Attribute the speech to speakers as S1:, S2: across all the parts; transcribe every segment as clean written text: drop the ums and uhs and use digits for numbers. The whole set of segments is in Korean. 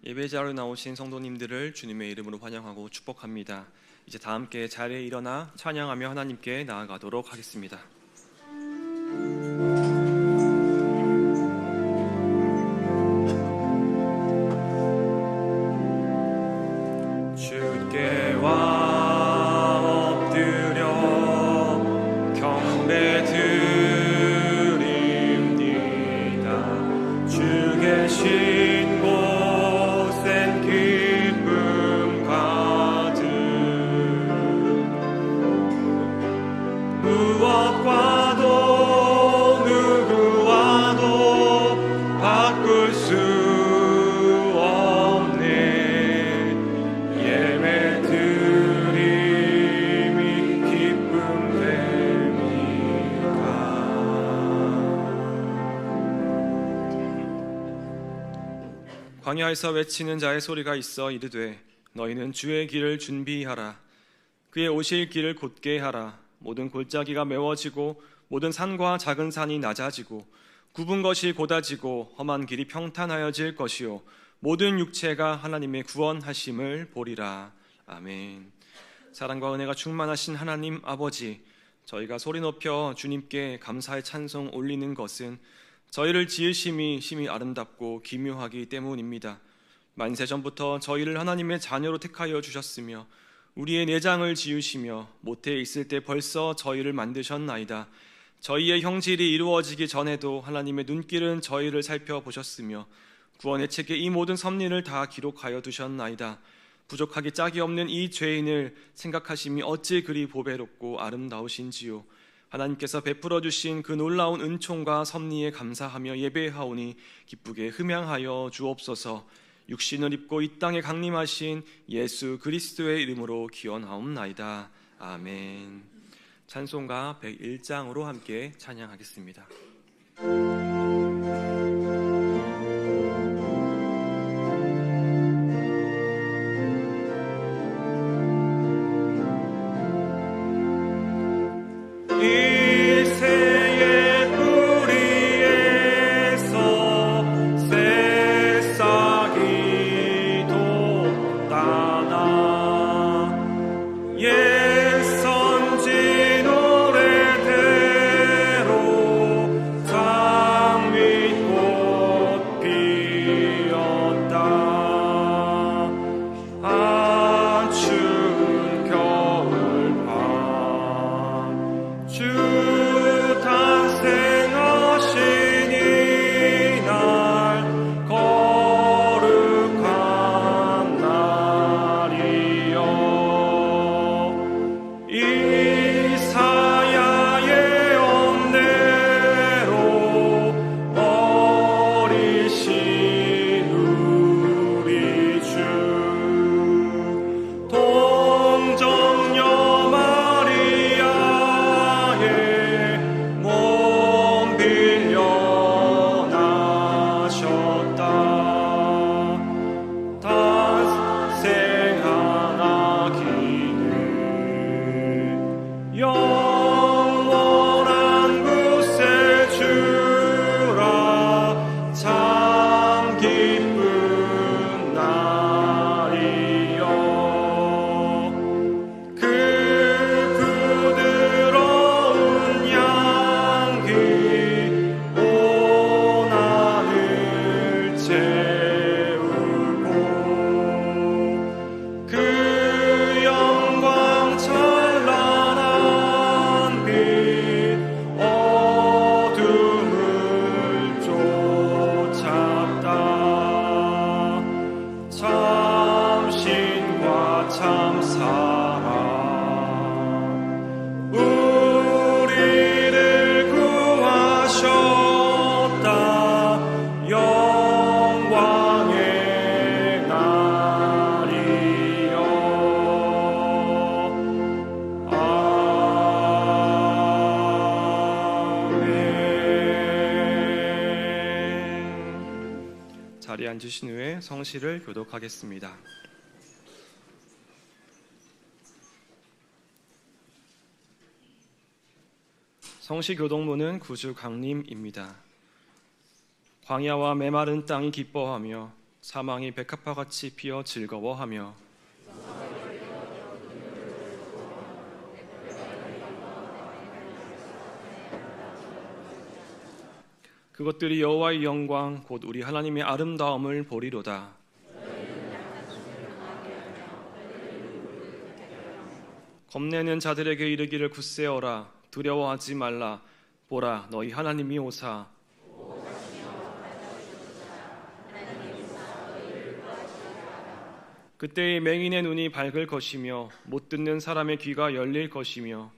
S1: 예배자로 나오신 성도님들을 주님의 이름으로 환영하고 축복합니다. 이제 다 함께 자리에 일어나 찬양하며 하나님께 나아가도록 하겠습니다. 주께 엎드려 경배드립니다. 주 계신 곳엔 기쁨 가득 무엇과도 누구와도 바꿀 수 없네. 예배드림이 기쁨 됩니다. 광야에서 외치는 자의 소리가 있어 이르되 너희는 주의 길을 준비하라. 그의 오실 길을 곧게 하라. 모든 골짜기가 메워지고 모든 산과 작은 산이 낮아지고 굽은 것이 곧아지고 험한 길이 평탄하여질 것이요 모든 육체가 하나님의 구원하심을 보리라. 아멘. 사랑과 은혜가 충만하신 하나님 아버지, 저희가 소리 높여 주님께 감사의 찬송 올리는 것은 저희를 지으심이 심히 아름답고 기묘하기 때문입니다. 만세전부터 저희를 하나님의 자녀로 택하여 주셨으며 우리의 내장을 지으시며 모태에 있을 때 벌써 저희를 만드셨나이다. 저희의 형질이 이루어지기 전에도 하나님의 눈길은 저희를 살펴보셨으며 구원의 책에 이 모든 섭리를 다 기록하여 두셨나이다. 부족하기 짝이 없는 이 죄인을 생각하심이 어찌 그리 보배롭고 아름다우신지요. 하나님께서 베풀어 주신 그 놀라운 은총과 섭리에 감사하며 예배하오니 기쁘게 흠양하여 주옵소서. 육신을 입고 이 땅에 강림하신 예수 그리스도의 이름으로 기원하옵나이다. 아멘. 찬송가 101장으로 함께 찬양하겠습니다. 자리에 앉으신 후에 성시를 교독하겠습니다. 성시 교독문은 구주 강림입니다. 광야와 메마른 땅이 기뻐하며 사망이 백합화같이 피어 즐거워하며 그것들이 여호와의 영광 곧 우리 하나님의 아름다움을 보리로다. 겁내는 자들에게 이르기를 굳세어라. 두려워하지 말라. 보라, 너희 하나님이 오사. 그때의 맹인의 눈이 밝을 것이며 못 듣는 사람의 귀가 열릴 것이며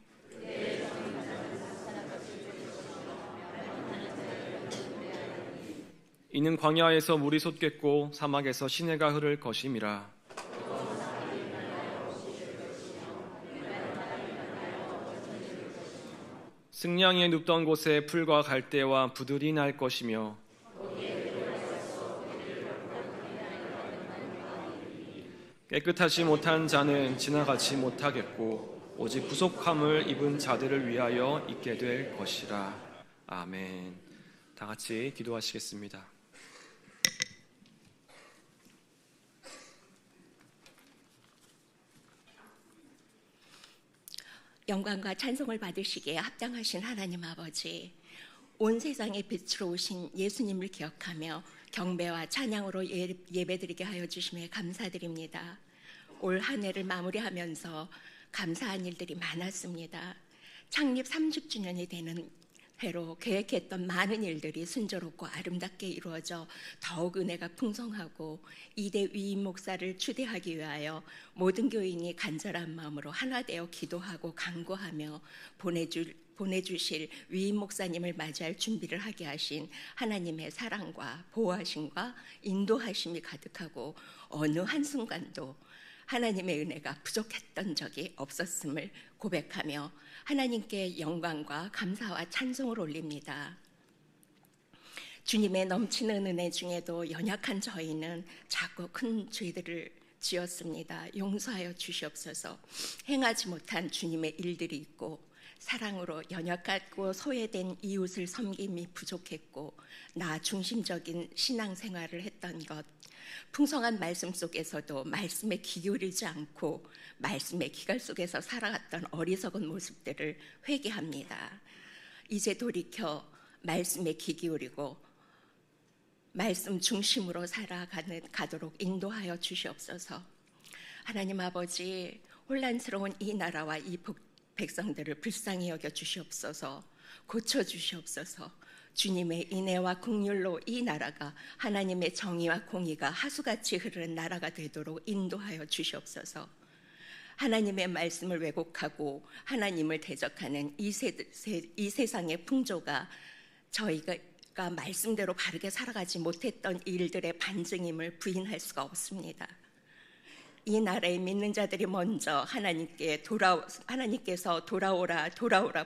S1: 이는 광야에서 물이 솟겠고 사막에서 시내가 흐를 것임이라. 승냥이에 눕던 곳에 풀과 갈대와 부들이 날 것이며 깨끗하지 못한 자는 지나가지 못하겠고 오직 부속함을 입은 자들을 위하여 있게 될 것이라. 아멘. 다 같이 기도하시겠습니다.
S2: 영광과 찬송을 받으시기에 합당하신 하나님 아버지, 온 세상의 빛으로 오신 예수님을 기억하며 경배와 찬양으로 예배드리게 하여 주심에 감사드립니다. 올 한 해를 마무리하면서 감사한 일들이 많았습니다. 창립 30주년이 되는 해로 계획했던 많은 일들이 순조롭고 아름답게 이루어져 더욱 은혜가 풍성하고 이대 위임 목사를 추대하기 위하여 모든 교인이 간절한 마음으로 하나 되어 기도하고 간구하며 보내주실 위임 목사님을 맞이할 준비를 하게 하신 하나님의 사랑과 보호하심과 인도하심이 가득하고 어느 한순간도 하나님의 은혜가 부족했던 적이 없었음을 고백하며 하나님께 영광과 감사와 찬송을 올립니다. 주님의 넘치는 은혜 중에도 연약한 저희는 작고 큰 죄들을 지었습니다. 용서하여 주시옵소서. 행하지 못한 주님의 일들이 있고 사랑으로 연약하고 소외된 이웃을 섬김이 부족했고 나 중심적인 신앙생활을 했던 것, 풍성한 말씀 속에서도 말씀에 귀 기울이지 않고 말씀의 기갈 속에서 살아갔던 어리석은 모습들을 회개합니다. 이제 돌이켜 말씀에 귀 기울이고 말씀 중심으로 살아가도록 인도하여 주시옵소서. 하나님 아버지, 혼란스러운 이 나라와 이 백성들을 불쌍히 여겨 주시옵소서. 고쳐 주시옵소서. 주님의 인애와 긍휼로 이 나라가 하나님의 정의와 공의가 하수같이 흐르는 나라가 되도록 인도하여 주시옵소서. 하나님의 말씀을 왜곡하고 하나님을 대적하는 이 세상의 풍조가 저희가 말씀대로 바르게 살아가지 못했던 일들의 반증임을 부인할 수가 없습니다. 이 나라의 믿는 자들이 먼저 하나님께서 돌아오라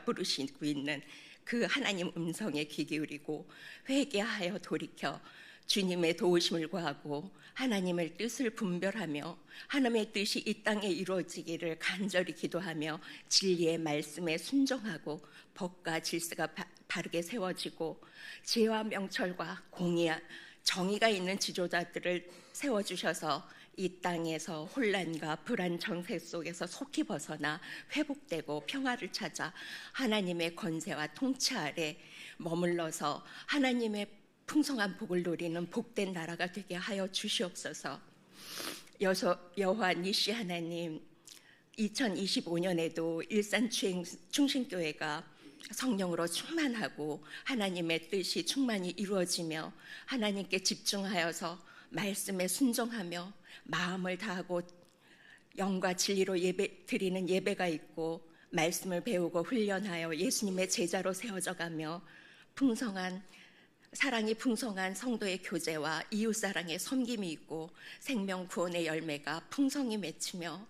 S2: 부르시고 있는 그 하나님 음성에 귀 기울이고 회개하여 돌이켜 주님의 도우심을 구하고 하나님의 뜻을 분별하며 하나님의 뜻이 이 땅에 이루어지기를 간절히 기도하며 진리의 말씀에 순종하고 법과 질서가 바르게 세워지고 죄와 명철과 공의와 정의가 있는 지도자들을 세워주셔서 이 땅에서 혼란과 불안 정세 속에서 속히 벗어나 회복되고 평화를 찾아 하나님의 권세와 통치 아래 머물러서 하나님의 풍성한 복을 누리는 복된 나라가 되게 하여 주시옵소서. 여호와 니시 하나님, 2025년에도 일산 충신교회가 성령으로 충만하고 하나님의 뜻이 충만히 이루어지며 하나님께 집중하여서 말씀에 순종하며 마음을 다하고 영과 진리로 드리는 예배가 있고 말씀을 배우고 훈련하여 예수님의 제자로 세워져가며 사랑이 풍성한 성도의 교제와 이웃사랑의 섬김이 있고 생명 구원의 열매가 풍성히 맺히며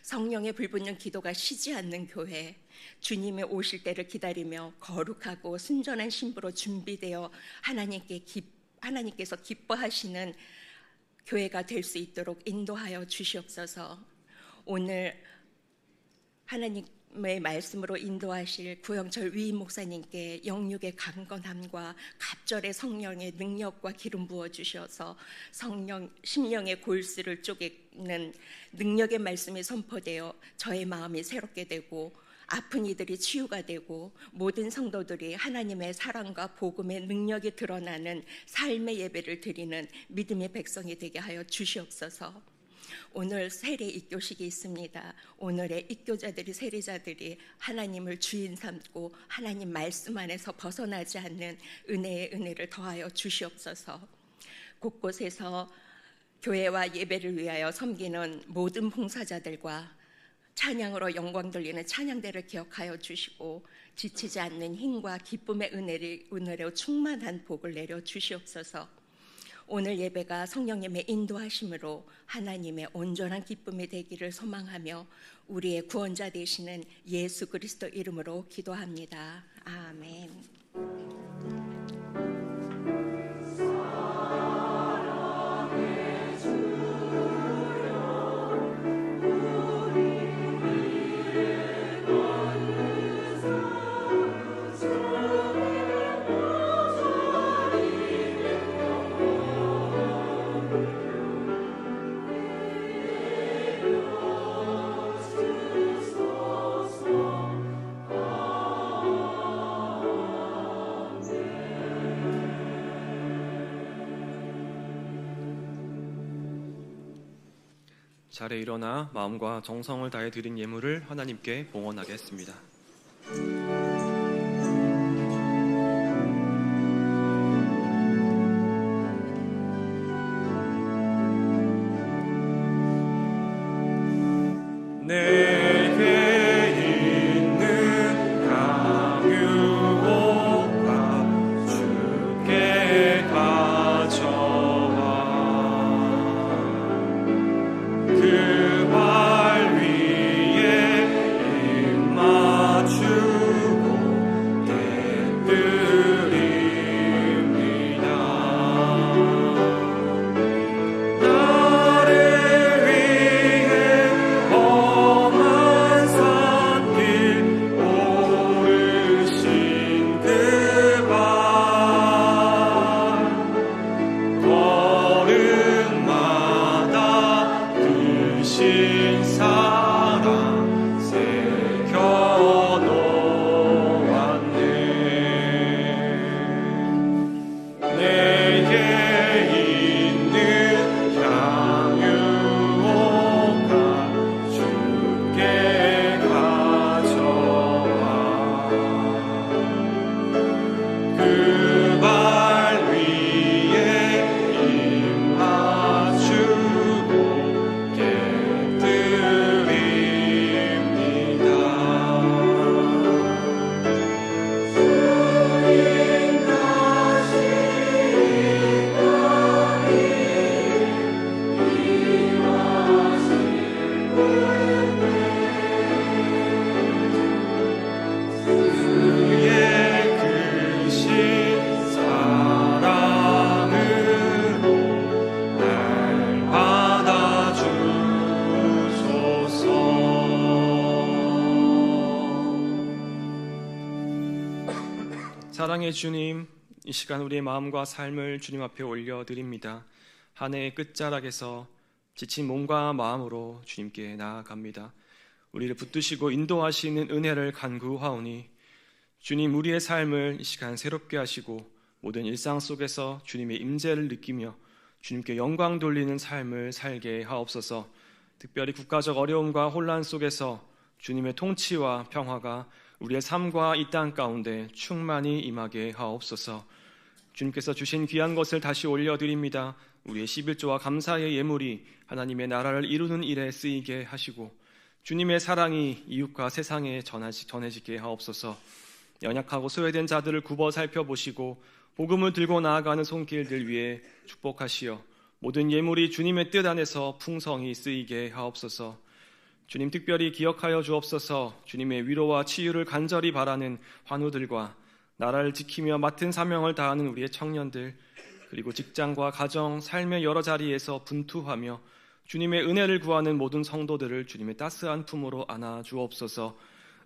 S2: 성령의 불붙는 기도가 쉬지 않는 교회, 주님의 오실 때를 기다리며 거룩하고 순전한 신부로 준비되어 하나님께서 기뻐하시는 교회가 될 수 있도록 인도하여 주시옵소서. 오늘 하나님 하나님의 말씀으로 인도하실 구영철 위임 목사님께 영육의 강건함과 갑절의 성령의 능력과 기름 부어 주셔서 심령의 골수를 쪼개는 능력의 말씀이 선포되어 저의 마음이 새롭게 되고 아픈 이들이 치유가 되고 모든 성도들이 하나님의 사랑과 복음의 능력이 드러나는 삶의 예배를 드리는 믿음의 백성이 되게 하여 주시옵소서. 오늘 세례 입교식이 있습니다. 오늘의 입교자들이 세례자들이 하나님을 주인 삼고 하나님 말씀 안에서 벗어나지 않는 은혜의 은혜를 더하여 주시옵소서. 곳곳에서 교회와 예배를 위하여 섬기는 모든 봉사자들과 찬양으로 영광 돌리는 찬양대를 기억하여 주시고 지치지 않는 힘과 기쁨의 은혜로 충만한 복을 내려 주시옵소서. 오늘 예배가 성령님의 인도하심으로 하나님의 온전한 기쁨이 되기를 소망하며 우리의 구원자 되시는 예수 그리스도 이름으로 기도합니다. 아멘.
S1: 자리에 일어나 마음과 정성을 다해 드린 예물을 하나님께 봉헌하겠습니다. 사랑의 주님, 이 시간 우리의 마음과 삶을 주님 앞에 올려드립니다. 한 해의 끝자락에서 지친 몸과 마음으로 주님께 나아갑니다. 우리를 붙드시고 인도하시는 은혜를 간구하오니 주님, 우리의 삶을 이 시간 새롭게 하시고 모든 일상 속에서 주님의 임재를 느끼며 주님께 영광 돌리는 삶을 살게 하옵소서. 특별히 국가적 어려움과 혼란 속에서 주님의 통치와 평화가 우리의 삶과 이 땅 가운데 충만히 임하게 하옵소서. 주님께서 주신 귀한 것을 다시 올려드립니다. 우리의 11조와 감사의 예물이 하나님의 나라를 이루는 일에 쓰이게 하시고 주님의 사랑이 이웃과 세상에 전해지게 하옵소서. 연약하고 소외된 자들을 굽어 살펴보시고 복음을 들고 나아가는 손길들 위에 축복하시어 모든 예물이 주님의 뜻 안에서 풍성히 쓰이게 하옵소서. 주님, 특별히 기억하여 주옵소서. 주님의 위로와 치유를 간절히 바라는 환우들과 나라를 지키며 맡은 사명을 다하는 우리의 청년들, 그리고 직장과 가정, 삶의 여러 자리에서 분투하며 주님의 은혜를 구하는 모든 성도들을 주님의 따스한 품으로 안아 주옵소서.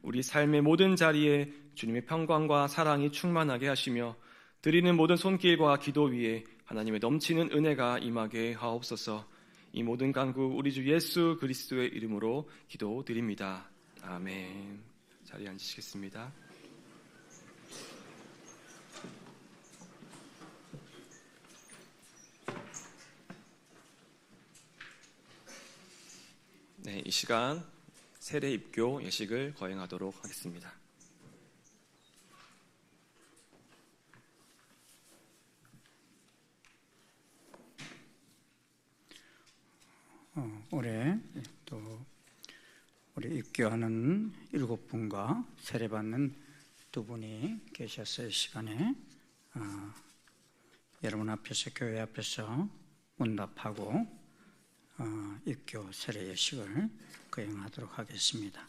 S1: 우리 삶의 모든 자리에 주님의 평강과 사랑이 충만하게 하시며 드리는 모든 손길과 기도 위에 하나님의 넘치는 은혜가 임하게 하옵소서. 이 모든 간구 우리 주 예수 그리스도의 이름으로 기도드립니다. 아멘. 자리에 앉으시겠습니다. 네, 이 시간 세례 입교 예식을 거행하도록 하겠습니다.
S3: 올해 또 우리 입교하는 7분과 세례받는 2분이 계셨어요. 이 시간에 여러분 앞에서, 교회 앞에서 문답하고 입교 세례 예식을 거행하도록 하겠습니다.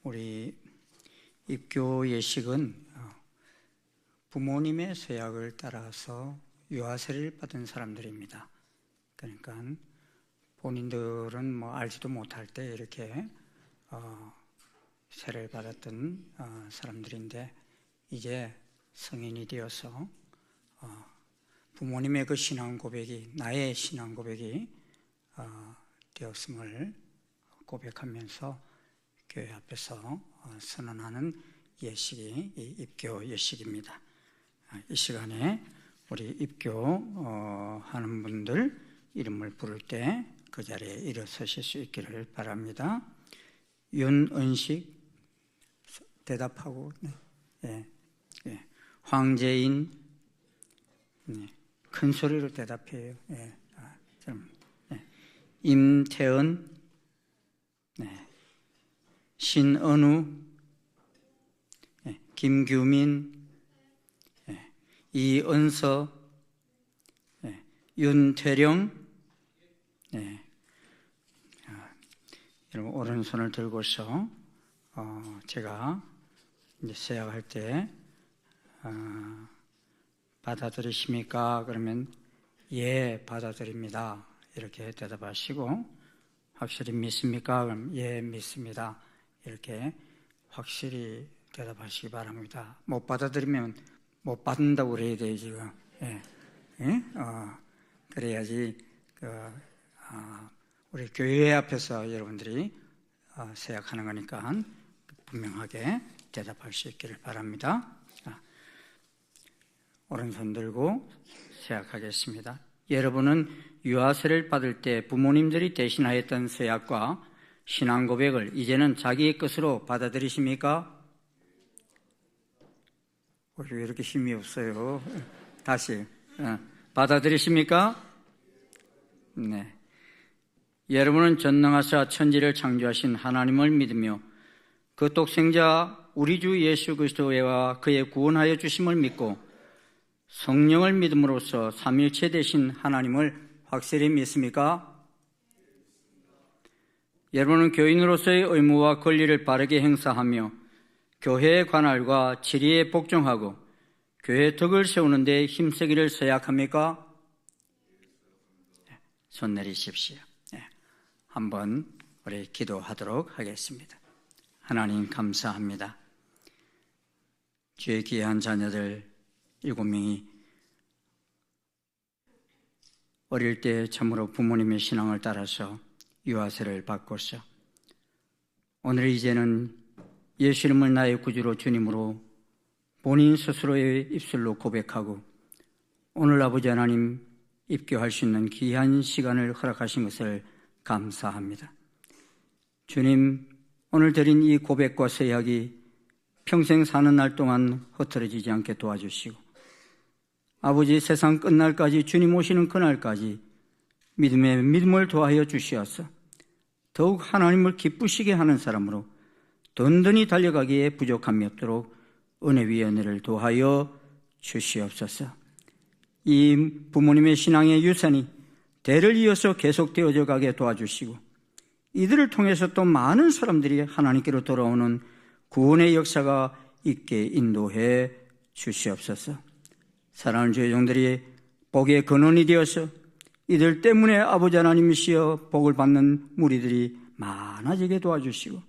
S3: 우리 입교 예식은 부모님의 서약을 따라서 유아 세례를 받은 사람들입니다. 그러니까 본인들은 뭐 알지도 못할 때 이렇게 세례를 받았던 사람들인데, 이제 성인이 되어서 부모님의 그 신앙 고백이 나의 신앙 고백이 되었음을 고백하면서 교회 앞에서 선언하는 예식이 이 입교 예식입니다. 이 시간에 우리 입교하는 분들 이름을 부를 때 그 자리에 일어서실 수 있기를 바랍니다. 윤은식 대답하고, 황재인, 큰 소리로 대답해요. 임태은, 신은우, 김규민, 이은서, 윤태령. 여러분 오른손을 들고서 제가 이제 서약할 때 받아들이십니까? 그러면 예, 받아들입니다. 이렇게 대답하시고, 확실히 믿습니까? 그럼 예, 믿습니다. 이렇게 확실히 대답하시기 바랍니다. 못 받아들이면 못 받는다고 그래야 돼요, 지금. 그래야지 우리 교회 앞에서 여러분들이 서약하는 거니까 분명하게 대답할 수 있기를 바랍니다. 오른손 들고 서약하겠습니다. 여러분은 유아세를 받을 때 부모님들이 대신하였던 서약과 신앙 고백을 이제는 자기의 것으로 받아들이십니까? 왜 이렇게 힘이 없어요? 다시 받아들이십니까? 네. 여러분은 전능하사 천지를 창조하신 하나님을 믿으며 그 독생자 우리 주 예수 그리스도와 그의 구원하여 주심을 믿고 성령을 믿음으로써 삼일체 되신 하나님을 확실히 믿습니까? 여러분은 교인으로서의 의무와 권리를 바르게 행사하며 교회의 관할과 지리에 복종하고 교회의 덕을 세우는 데 힘쓰기를 서약합니까? 손 내리십시오. 한번 우리 기도하도록 하겠습니다. 하나님 감사합니다. 주의 귀한 자녀들 7명이 어릴 때 참으로 부모님의 신앙을 따라서 유아세를 받고서 오늘 이제는 예수 이름을 나의 구주로 주님으로 본인 스스로의 입술로 고백하고 오늘 아버지 하나님 입교할 수 있는 귀한 시간을 허락하신 것을 감사합니다. 주님, 오늘 드린 이 고백과 서약이 평생 사는 날 동안 흐트러지지 않게 도와주시고 아버지 세상 끝날까지 주님 오시는 그날까지 믿음의 믿음을 더하여 주시어서 더욱 하나님을 기쁘시게 하는 사람으로 든든히 달려가기에 부족함이 없도록 은혜 위에 은혜를 더하여 주시옵소서. 이 부모님의 신앙의 유산이 대를 이어서 계속되어져 가게 도와주시고 이들을 통해서 또 많은 사람들이 하나님께로 돌아오는 구원의 역사가 있게 인도해 주시옵소서. 사랑하는 주의 종들이 복의 근원이 되어서 이들 때문에 아버지 하나님이시여 복을 받는 무리들이 많아지게 도와주시고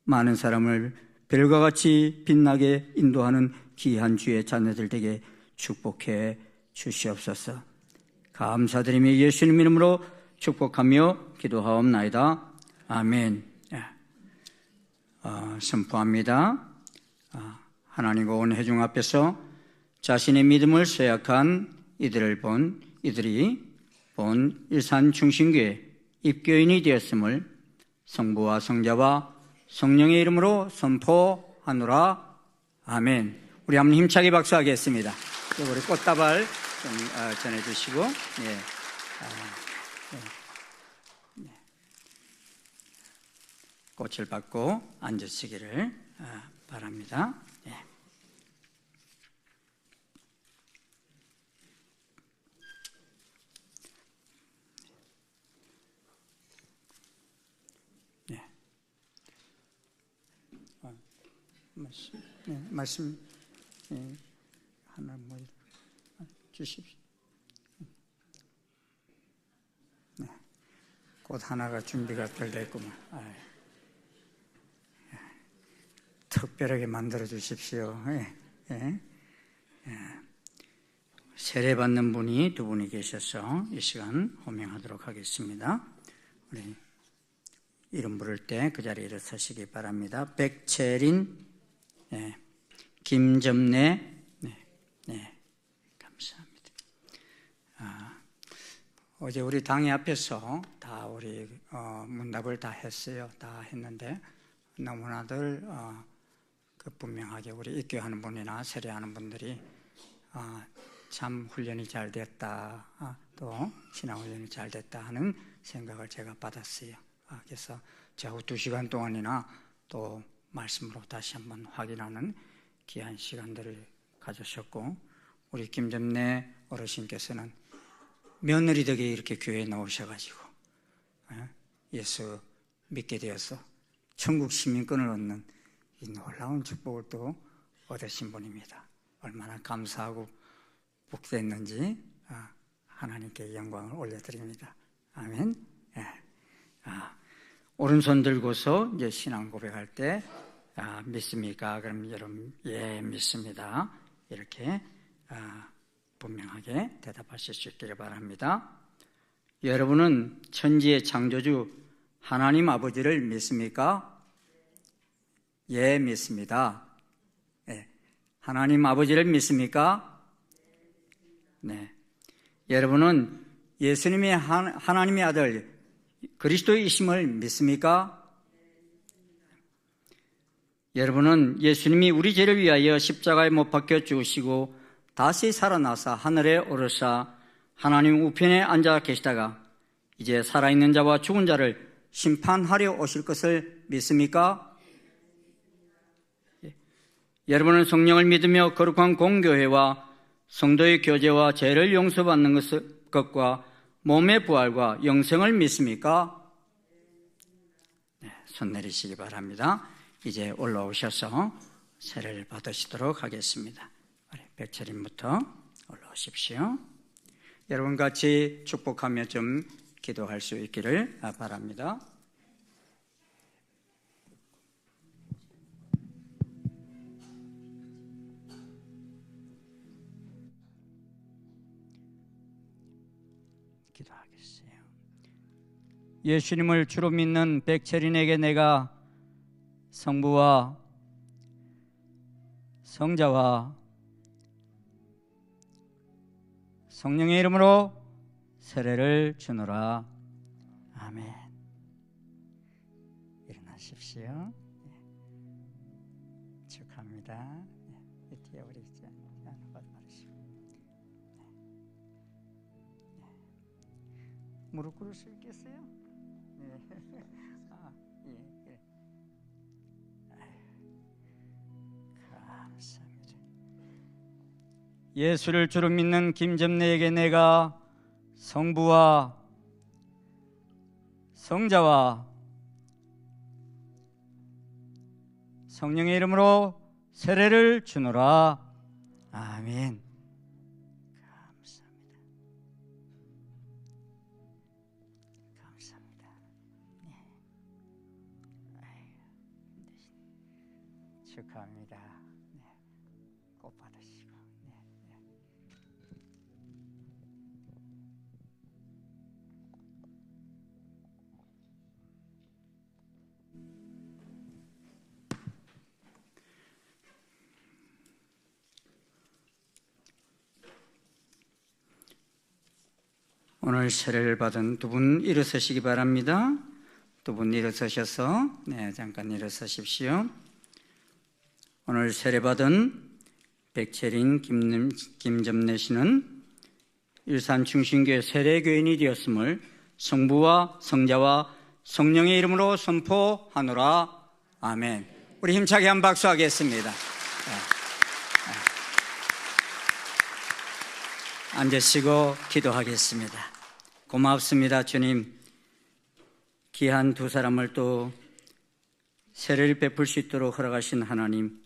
S3: 많은 사람을 별과 같이 빛나게 인도하는 귀한 주의 자녀들 되게 축복해 주시옵소서. 감사드리며 예수님 이름으로 축복하며 기도하옵나이다. 아멘. 선포합니다. 하나님과 온 회중 앞에서 자신의 믿음을 쇠약한 이들이 본 일산중심교회 입교인이 되었음을 성부와 성자와 성령의 이름으로 선포하노라. 아멘. 우리 한번 힘차게 박수하겠습니다. 우리 꽃다발 좀 전해주시고, 꽃을 받고 앉으시기를 바랍니다. 말씀 하나 주십시오. 꽃 하나가 준비가 덜 됐구만. 특별하게 만들어 주십시오. 세례 받는 분이 두 분이 계셔서 이 시간 호명하도록 하겠습니다. 우리 이름 부를 때 그 자리에 일어서시기 바랍니다. 백채린, 김점래, 감사합니다. 어제 우리 당회 앞에서 다 우리 문답을 다 했어요. 다 했는데 너무나들 분명하게 우리 입교하는 분이나 세례하는 분들이 참 훈련이 잘 됐다, 또 신앙 훈련이 잘 됐다 하는 생각을 제가 받았어요. 그래서 제가 2시간 동안이나 또 말씀으로 다시 한번 확인하는 귀한 시간들을 가졌었고, 우리 김점래 어르신께서는 며느리 덕에 이렇게 교회에 나오셔가지고 예수 믿게 되어서 천국 시민권을 얻는 이 놀라운 축복을 또 얻으신 분입니다. 얼마나 감사하고 복됐는지 하나님께 영광을 올려드립니다. 아멘. 오른손 들고서 이제 신앙 고백할 때 믿습니까? 그럼 여러분 믿습니다. 이렇게 분명하게 대답하실 수 있기를 바랍니다. 여러분은 천지의 창조주 하나님 아버지를 믿습니까? 예, 믿습니다. 하나님 아버지를 믿습니까? 네. 여러분은 예수님이 하나님의 아들 그리스도이심을 믿습니까? 여러분은 예수님이 우리 죄를 위하여 십자가에 못 박혀 죽으시고 다시 살아나사 하늘에 오르사 하나님 우편에 앉아 계시다가 이제 살아있는 자와 죽은 자를 심판하려 오실 것을 믿습니까? 여러분은 성령을 믿으며 거룩한 공교회와 성도의 교제와 죄를 용서받는 것과 몸의 부활과 영생을 믿습니까? 손 내리시기 바랍니다. 이제 올라오셔서 세례를 받으시도록 하겠습니다. 백철인부터 올라오십시오. 여러분 같이 축복하며 좀 기도할 수 있기를 바랍니다. 기도하겠어요. 예수님을 주로 믿는 백철인에게 내가 성부와 성자와 성령의 이름으로 세례를 주노라. 아멘. 일어나십시오. 축하합니다. 뒤에 우리 무릎 꿇을 수 있겠어요? 네. 예. 감사합니다. 예수를 주로 믿는 김점래에게 내가 성부와 성자와 성령의 이름으로 세례를 주노라. 아멘. 감사합니다. 네. 축하합니다. 네. 꽃 받으시고. 네. 네. 오늘 세례를 받은 두 분 일어서시기 바랍니다. 두 분 일어서셔서 잠깐 일어서십시오. 오늘 세례받은 백채린 김점래 씨는 일산 중심교회 세례교인이 되었음을 성부와 성자와 성령의 이름으로 선포하노라. 아멘. 우리 힘차게 한 박수 하겠습니다. 앉으시고 기도하겠습니다. 고맙습니다, 주님. 귀한 두 사람을 또 세례를 베풀 수 있도록 허락하신 하나님,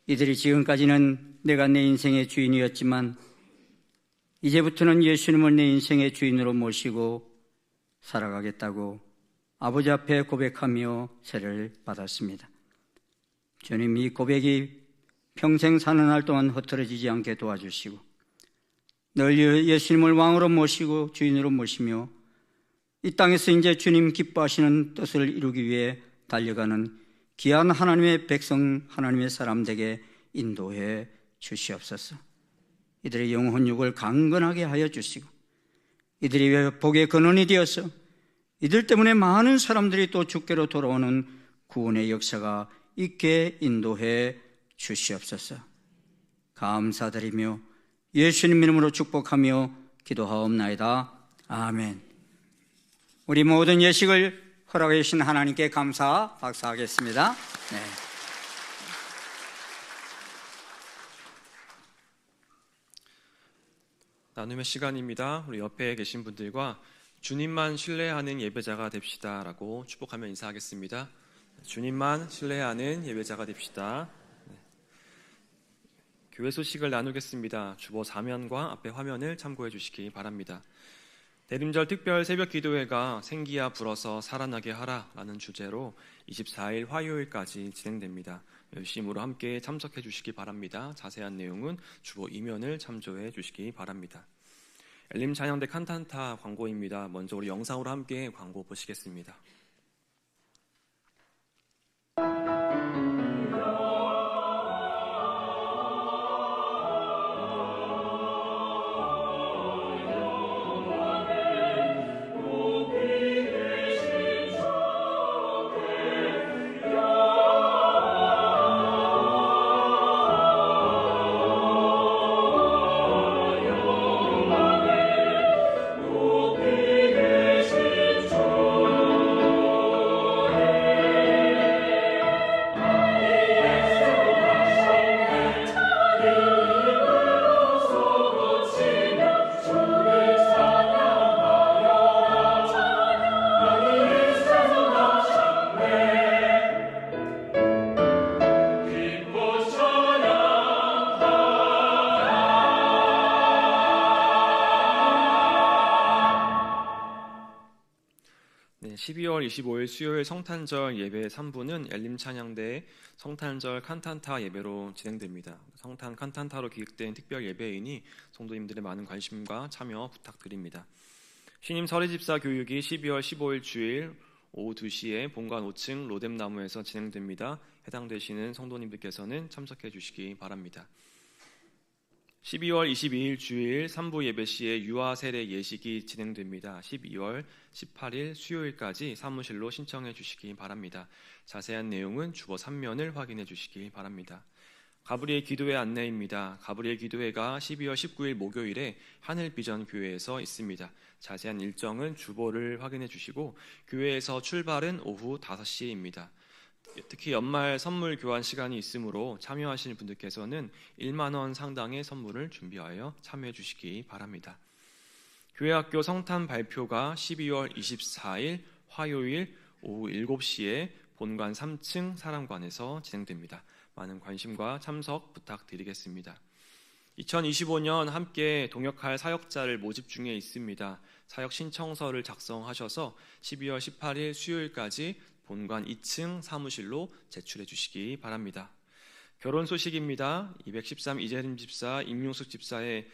S3: 이들이 지금까지는 내가 내 인생의 주인이었지만 이제부터는 예수님을 내 인생의 주인으로 모시고 살아가겠다고 아버지 앞에 고백하며 세례를 받았습니다. 주님, 이 고백이 평생 사는 날 동안 흐트러지지 않게 도와주시고 늘 예수님을 왕으로 모시고 주인으로 모시며 이 땅에서 이제 주님 기뻐하시는 뜻을 이루기 위해 달려가는 귀한 하나님의 백성, 하나님의 사람 되게 인도해 주시옵소서. 이들의 영혼육을 강건하게 하여 주시고 이들이 복의 근원이 되어서 이들 때문에 많은 사람들이 또 주께로 돌아오는 구원의 역사가 있게 인도해 주시옵소서. 감사드리며 예수님 이름으로 축복하며 기도하옵나이다. 아멘. 우리 모든 예식을 허락해 주신 하나님께 감사 박수하겠습니다. 네.
S1: 나눔의 시간입니다. 우리 옆에 계신 분들과 주님만 신뢰하는 예배자가 됩시다라고 축복하며 인사하겠습니다. 주님만 신뢰하는 예배자가 됩시다. 교회 소식을 나누겠습니다. 주보 사면과 앞에 화면을 참고해 주시기 바랍니다. 대림절 특별 새벽 기도회가 생기야 불어서 살아나게 하라라는 주제로 24일 화요일까지 진행됩니다. 열심으로 함께 참석해 주시기 바랍니다. 자세한 내용은 주보 2면을 참조해 주시기 바랍니다. 엘림 찬양대 칸탄타 광고입니다. 먼저 우리 영상으로 함께 광고 보시겠습니다. 네, 12월 25일 수요일 성탄절 예배 3부는 엘림 찬양대 성탄절 칸탄타 예배로 진행됩니다. 성탄 칸탄타로 기획된 특별 예배이니 성도님들의 많은 관심과 참여 부탁드립니다. 신임 설의집사 교육이 12월 15일 주일 오후 2시에 본관 5층 로뎀나무에서 진행됩니다. 해당되시는 성도님들께서는 참석해 주시기 바랍니다. 12월 22일 주일 3부 예배 시에 유아 세례 예식이 진행됩니다. 12월 18일 수요일까지 사무실로 신청해 주시기 바랍니다. 자세한 내용은 주보 3면을 확인해 주시기 바랍니다. 가브리엘 기도회 안내입니다. 가브리엘 기도회가 12월 19일 목요일에 하늘비전교회에서 있습니다. 자세한 일정은 주보를 확인해 주시고 교회에서 출발은 오후 5시입니다. 특히 연말 선물 교환 시간이 있으므로 참여하시는 분들께서는 1만 원 상당의 선물을 준비하여 참여해 주시기 바랍니다. 교회학교 성탄 발표가 12월 24일 화요일 오후 7시에 본관 3층 사랑관에서 진행됩니다. 많은 관심과 참석 부탁드리겠습니다. 2025년 함께 동역할 사역자를 모집 중에 있습니다. 사역 신청서를 작성하셔서 12월 18일 수요일까지 본관 2층 사무실로 제출해 주시기 바랍니다. 결혼 소식입니다. 213 이재림 집사, 임용숙 집사의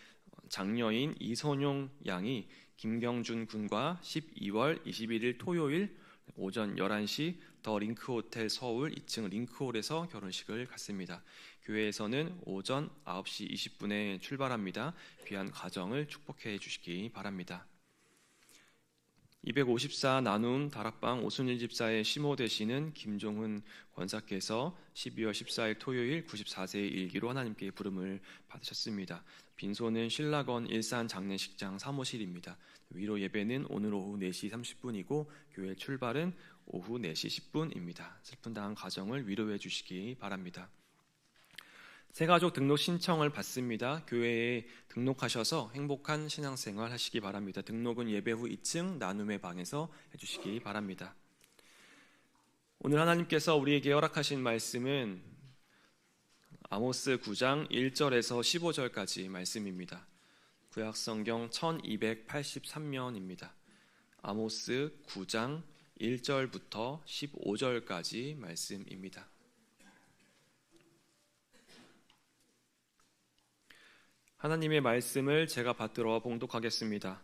S1: 장녀인 이선용 양이 김경준 군과 12월 21일 토요일 오전 11시 더 링크호텔 서울 2층 링크홀에서 결혼식을 갖습니다. 교회에서는 오전 9시 20분에 출발합니다. 귀한 가정을 축복해 주시기 바랍니다. 254 나눔 다락방 오순일 집사의 시모 되시는 김종훈 권사께서 12월 14일 토요일 94세의 일기로 하나님께 부름을 받으셨습니다. 빈소는 신라건 일산 장례식장 사무실입니다. 위로 예배는 오늘 오후 4시 30분이고 교회 출발은 오후 4시 10분입니다. 슬픈 당한 가정을 위로해 주시기 바랍니다. 새가족 등록 신청을 받습니다. 교회에 등록하셔서 행복한 신앙생활 하시기 바랍니다. 등록은 예배 후 2층 나눔의 방에서 해주시기 바랍니다. 오늘 하나님께서 우리에게 허락하신 말씀은 아모스 9장 1절에서 15절까지 말씀입니다. 구약성경 1283면입니다. 아모스 9장 1절부터 15절까지 말씀입니다. 하나님의 말씀을 제가 받들어 봉독하겠습니다.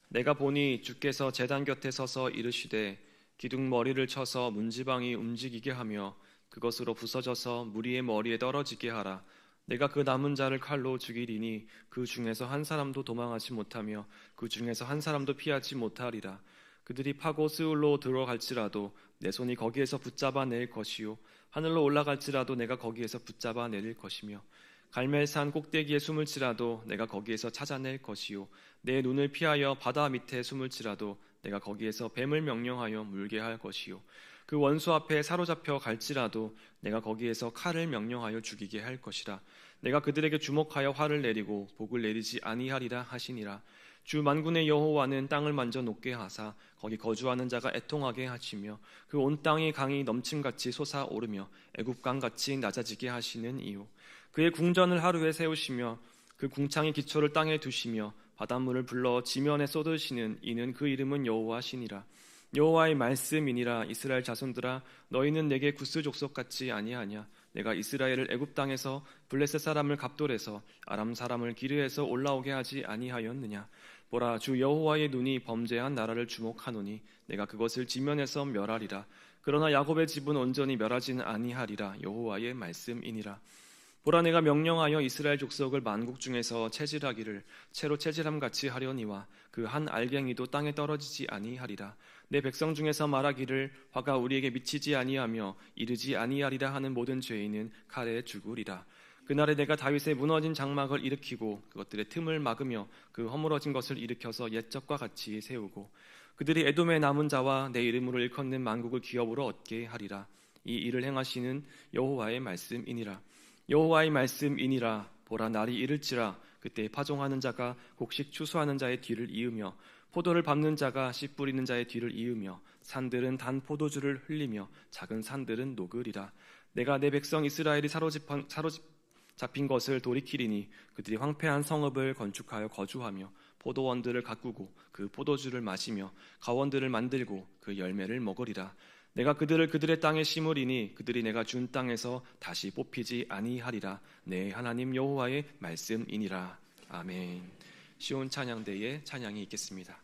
S1: 내가 보니 주께서 제단 곁에 서서 이르시되 기둥머리를 쳐서 문지방이 움직이게 하며 그것으로 부서져서 무리의 머리에 떨어지게 하라. 내가 그 남은 자를 칼로 죽이리니 그 중에서 한 사람도 도망하지 못하며 그 중에서 한 사람도 피하지 못하리라. 그들이 파고 스울로 들어갈지라도 내 손이 거기에서 붙잡아 낼 것이요 하늘로 올라갈지라도 내가 거기에서 붙잡아 내릴 것이며 갈멜산 꼭대기에 숨을 치라도 내가 거기에서 찾아낼 것이요 내 눈을 피하여 바다 밑에 숨을 치라도 내가 거기에서 뱀을 명령하여 물게 할 것이요 그 원수 앞에 사로잡혀 갈지라도 내가 거기에서 칼을 명령하여 죽이게 할 것이라. 내가 그들에게 주목하여 화를 내리고 복을 내리지 아니하리라 하시니라. 주 만군의 여호와는 땅을 만져 높게 하사 거기 거주하는 자가 애통하게 하시며 그 온 땅이 강이 넘침같이 솟아오르며 애굽강같이 낮아지게 하시는 이유. 그의 궁전을 하루에 세우시며 그 궁창의 기초를 땅에 두시며 바닷물을 불러 지면에 쏟으시는 이는 그 이름은 여호와시니라. 여호와의 말씀이니라. 이스라엘 자손들아 너희는 내게 구스 족속같이 아니하냐. 내가 이스라엘을 애굽 땅에서 블레셋 사람을 갑돌에서 아람 사람을 기르에서 올라오게 하지 아니하였느냐. 보라 주 여호와의 눈이 범죄한 나라를 주목하노니 내가 그것을 지면에서 멸하리라. 그러나 야곱의 집은 온전히 멸하지는 아니하리라. 여호와의 말씀이니라. 보라 내가 명령하여 이스라엘 족속을 만국 중에서 채질하기를 채로 채질함같이 하려니와 그 한 알갱이도 땅에 떨어지지 아니하리라. 내 백성 중에서 말하기를 화가 우리에게 미치지 아니하며 이르지 아니하리라 하는 모든 죄인은 칼에 죽으리라. 그날에 내가 다윗의 무너진 장막을 일으키고 그것들의 틈을 막으며 그 허물어진 것을 일으켜서 옛적과 같이 세우고 그들이 에돔의 남은 자와 내 이름으로 일컫는 만국을 기업으로 얻게 하리라. 이 일을 행하시는 여호와의 말씀이니라. 여호와의 말씀이니라. 보라 날이 이를지라. 그때 파종하는 자가 곡식 추수하는 자의 뒤를 이으며 포도를 밟는 자가 씨 뿌리는 자의 뒤를 이으며 산들은 단 포도주를 흘리며 작은 산들은 녹으리라. 내가 내 백성 이스라엘이 사로잡힌 것을 돌이키리니 그들이 황폐한 성읍을 건축하여 거주하며 포도원들을 가꾸고 그 포도주를 마시며 가원들을 만들고 그 열매를 먹으리라. 내가 그들을 그들의 땅에 심으리니 그들이 내가 준 땅에서 다시 뽑히지 아니하리라. 내 하나님 여호와의 말씀이니라. 아멘. 시온 찬양대에 찬양이 있겠습니다.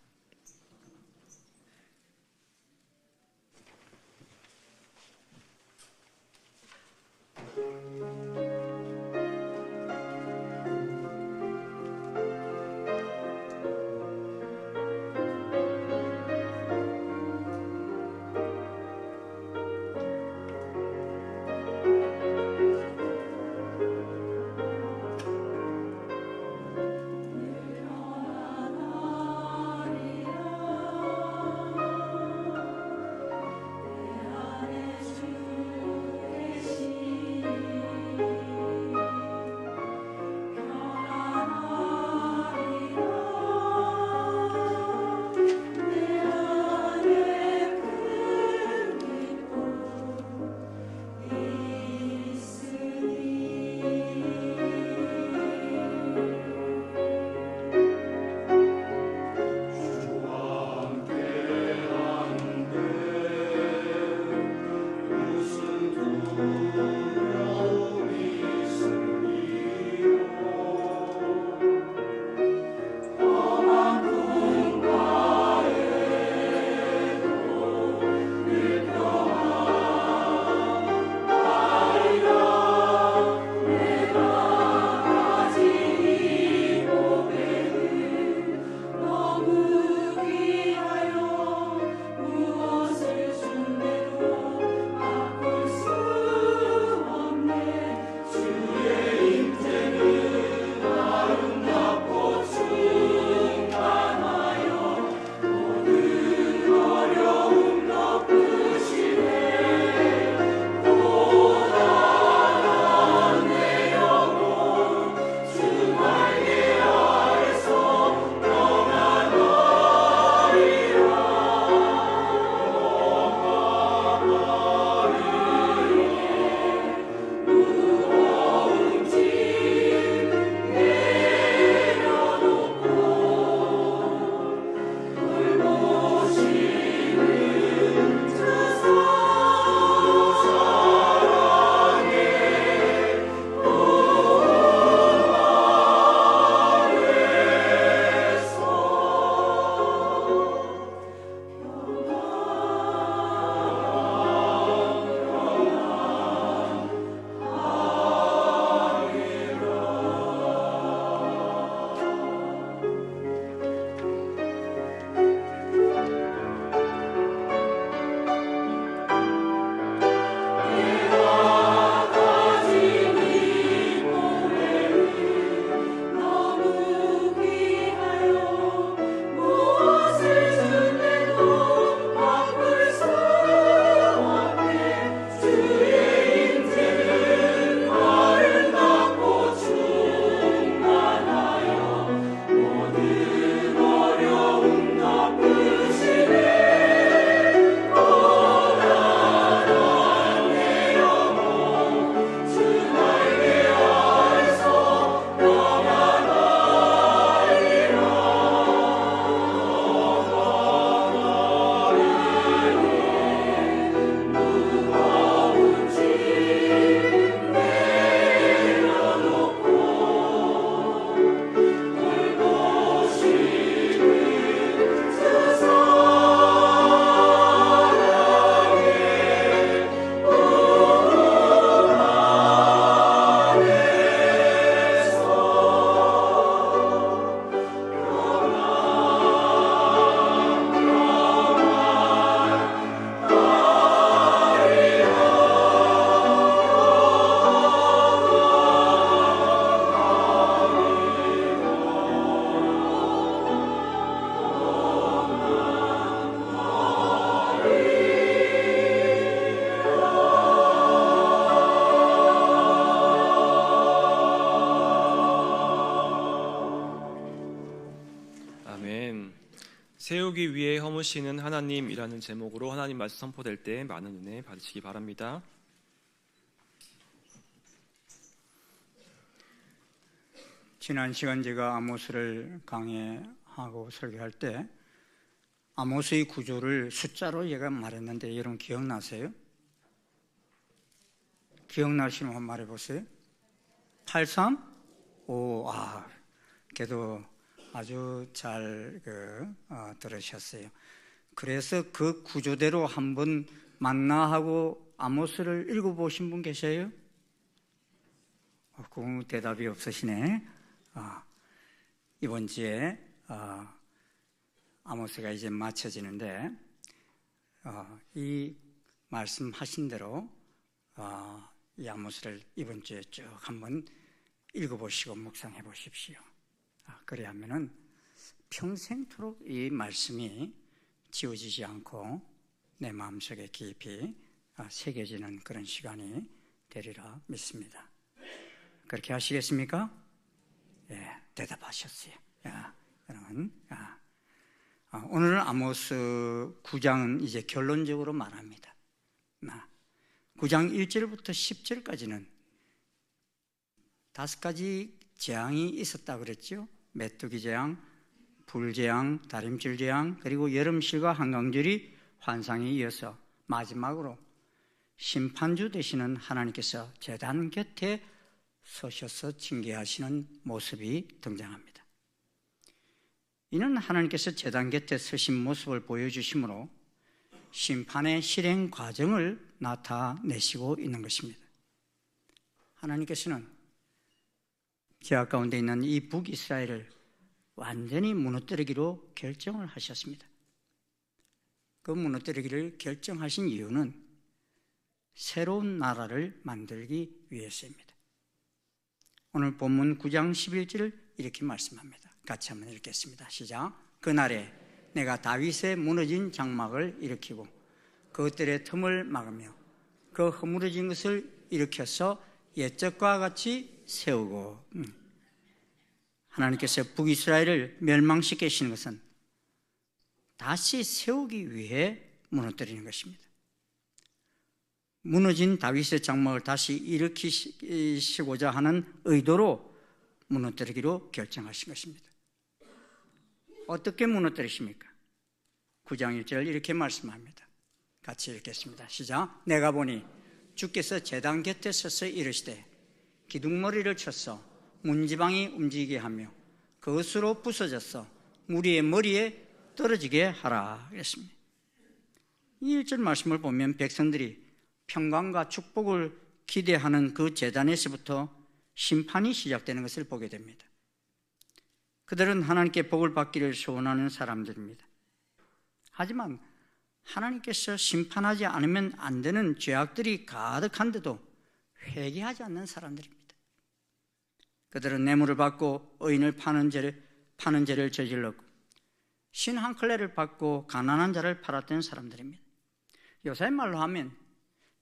S1: 아멘. 세우기 위해 허무시는 하나님이라는 제목으로 하나님 말씀 선포될 때 많은 은혜 받으시기 바랍니다.
S3: 지난 시간 제가 아모스를 강해하고 설교할 때 아모스의 구조를 숫자로 제가 말했는데 여러분 기억나세요? 기억나시는 분 말해보세요. 83? 오, 그래도 아주 잘 들으셨어요. 그래서 그 구조대로 한번 만나하고 아모스를 읽어보신 분 계세요? 그 대답이 없으시네. 이번 주에 아모스가 이제 마쳐지는데 이 말씀하신 대로 이 아모스를 이번 주에 쭉 한번 읽어보시고 묵상해 보십시오. 그래야면은 평생토록 이 말씀이 지워지지 않고 내 마음속에 깊이 새겨지는 그런 시간이 되리라 믿습니다. 그렇게 하시겠습니까? 예, 대답하셨어요. 그러면 오늘은 아모스 9장은 이제 결론적으로 말합니다. 9장 1절부터 10절까지는 5가지 재앙이 있었다 그랬죠. 메뚜기 재앙, 불재앙, 다림질 재앙, 그리고 여름실과 한강줄이 환상에 이어서 마지막으로 심판주 되시는 하나님께서 제단 곁에 서셔서 징계하시는 모습이 등장합니다. 이는 하나님께서 제단 곁에 서신 모습을 보여주심으로 심판의 실행 과정을 나타내시고 있는 것입니다. 하나님께서는 제약 가운데 있는 이 북이스라엘을 완전히 무너뜨리기로 결정을 하셨습니다. 그 무너뜨리기를 결정하신 이유는 새로운 나라를 만들기 위해서입니다. 오늘 본문 9장 11절을 이렇게 말씀합니다. 같이 한번 읽겠습니다. 시작. 그날에 내가 다윗의 무너진 장막을 일으키고 그것들의 틈을 막으며 그 허물어진 것을 일으켜서 옛적과 같이 세우고. 하나님께서 북이스라엘을 멸망시키시는 것은 다시 세우기 위해 무너뜨리는 것입니다. 무너진 다윗의 장막을 다시 일으키시고자 하는 의도로 무너뜨리기로 결정하신 것입니다. 어떻게 무너뜨리십니까? 9장 1절 이렇게 말씀합니다. 같이 읽겠습니다. 시작. 내가 보니 주께서 제단 곁에 서서 이르시되 기둥머리를 쳐서 문지방이 움직이게 하며 그것으로 부서져서 무리의 머리에 떨어지게 하라 그랬습니다. 이 1절 말씀을 보면 백성들이 평강과 축복을 기대하는 그 제단에서부터 심판이 시작되는 것을 보게 됩니다. 그들은 하나님께 복을 받기를 소원하는 사람들입니다. 하지만 하나님께서 심판하지 않으면 안 되는 죄악들이 가득한데도 회개하지 않는 사람들입니다. 그들은 뇌물을 받고 의인을 파는 죄를 저질렀고 신 한 클레를 받고 가난한 자를 팔았던 사람들입니다. 요새 말로 하면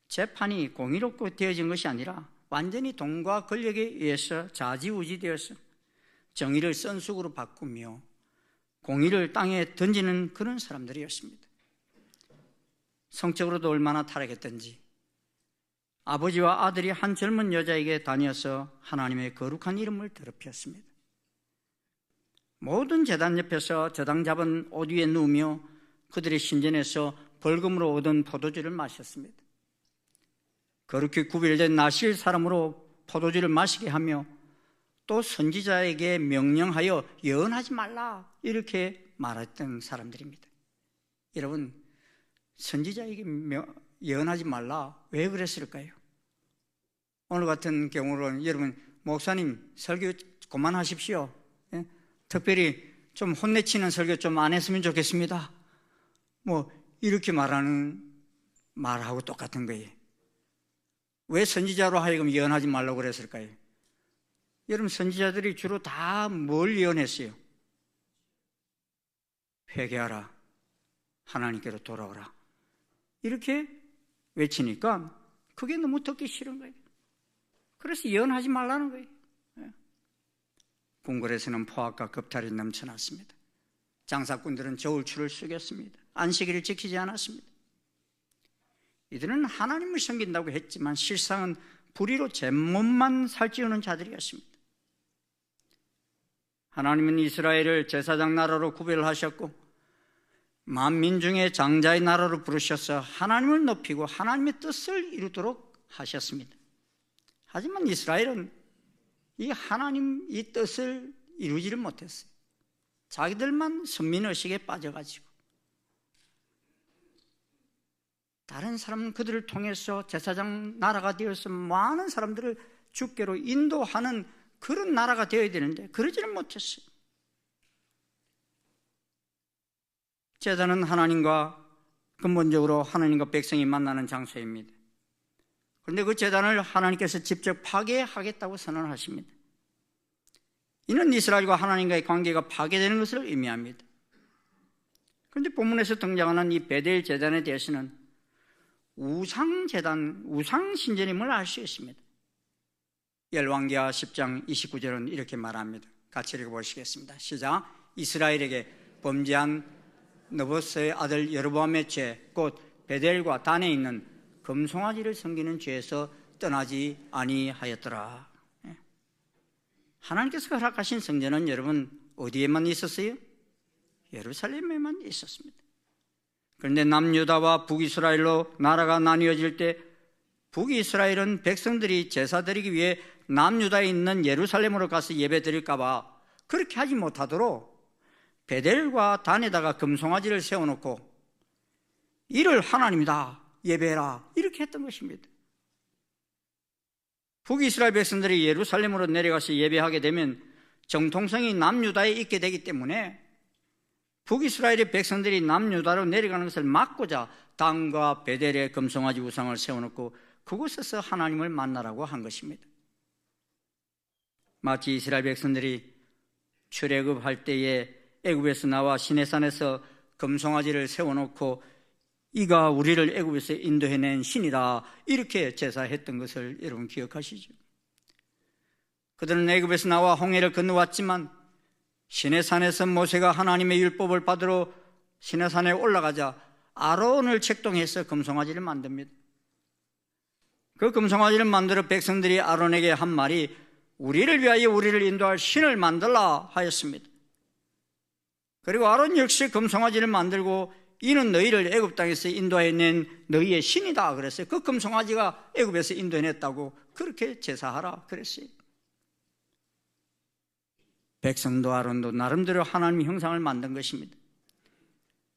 S3: 재판이 공의롭고 되어진 것이 아니라 완전히 돈과 권력에 의해서 좌지우지되어서 정의를 선숙으로 바꾸며 공의를 땅에 던지는 그런 사람들이었습니다. 성적으로도 얼마나 타락했던지 아버지와 아들이 한 젊은 여자에게 다녀서 하나님의 거룩한 이름을 더럽혔습니다. 모든 제단 옆에서 저당 잡은 옷 위에 누우며 그들의 신전에서 벌금으로 얻은 포도주를 마셨습니다. 거룩히 구별된 나실 사람으로 포도주를 마시게 하며 또 선지자에게 명령하여 예언하지 말라 이렇게 말했던 사람들입니다. 여러분, 선지자에게 예언하지 말라 왜 그랬을까요? 오늘 같은 경우는 여러분 목사님 설교 그만하십시오. 예? 특별히 좀 혼내치는 설교 좀 안 했으면 좋겠습니다. 뭐 이렇게 말하는 말하고 똑같은 거예요. 왜 선지자로 하여금 예언하지 말라고 그랬을까요? 여러분 선지자들이 주로 다 뭘 예언했어요? 회개하라, 하나님께로 돌아오라 이렇게 외치니까 그게 너무 듣기 싫은 거예요. 그래서 예언하지 말라는 거예요. 궁궐에서는 포악과 겁탈이 넘쳐났습니다. 장사꾼들은 저울추를 쓰겠습니다. 안식일을 지키지 않았습니다. 이들은 하나님을 섬긴다고 했지만 실상은 불의로 제 몸만 살찌우는 자들이었습니다. 하나님은 이스라엘을 제사장 나라로 구별하셨고 만민 중에 장자의 나라로 부르셔서 하나님을 높이고 하나님의 뜻을 이루도록 하셨습니다. 하지만 이스라엘은 이 하나님 이 뜻을 이루지를 못했어요. 자기들만 선민의식에 빠져가지고 다른 사람은 그들을 통해서 제사장 나라가 되어서 많은 사람들을 주께로 인도하는 그런 나라가 되어야 되는데 그러지는 못했어요. 제단은 근본적으로 하나님과 백성이 만나는 장소입니다. 그런데 그 제단을 하나님께서 직접 파괴하겠다고 선언하십니다. 이는 이스라엘과 하나님과의 관계가 파괴되는 것을 의미합니다. 그런데 본문에서 등장하는 이 베델 제단에 대해서는 우상제단, 우상신전임을 알 수 있습니다. 열왕기하 10장 29절은 이렇게 말합니다. 같이 읽어보시겠습니다. 시작. 이스라엘에게 범죄한 느봇의 아들 여로보암의 죄, 곧 베델과 단에 있는 금송아지를 섬기는 죄에서 떠나지 아니하였더라. 하나님께서 허락하신 성전은 여러분 어디에만 있었어요? 예루살렘에만 있었습니다. 그런데 남유다와 북이스라엘로 나라가 나뉘어질 때 북이스라엘은 백성들이 제사 드리기 위해 남유다에 있는 예루살렘으로 가서 예배 드릴까 봐 그렇게 하지 못하도록 베델과 단에다가 금송아지를 세워놓고 이를 하나님이다 예배해라 이렇게 했던 것입니다. 북이스라엘 백성들이 예루살렘으로 내려가서 예배하게 되면 정통성이 남유다에 있게 되기 때문에 북이스라엘의 백성들이 남유다로 내려가는 것을 막고자 단과 베델의 금송아지 우상을 세워놓고 그곳에서 하나님을 만나라고 한 것입니다. 마치 이스라엘 백성들이 출애굽할 때에 애굽에서 나와 시내산에서 금송아지를 세워놓고 이가 우리를 애굽에서 인도해낸 신이다 이렇게 제사했던 것을 여러분 기억하시죠? 그들은 애굽에서 나와 홍해를 건너왔지만 시내산에서 모세가 하나님의 율법을 받으러 시내산에 올라가자 아론을 책동해서 금송아지를 만듭니다. 그 금송아지를 만들어 백성들이 아론에게 한 말이 우리를 위하여 우리를 인도할 신을 만들라 하였습니다. 그리고 아론 역시 금송아지를 만들고 이는 너희를 애굽 땅에서 인도해낸 너희의 신이다 그랬어요. 그 금송아지가 애굽에서 인도해냈다고 그렇게 제사하라 그랬어요. 백성도 아론도 나름대로 하나님의 형상을 만든 것입니다.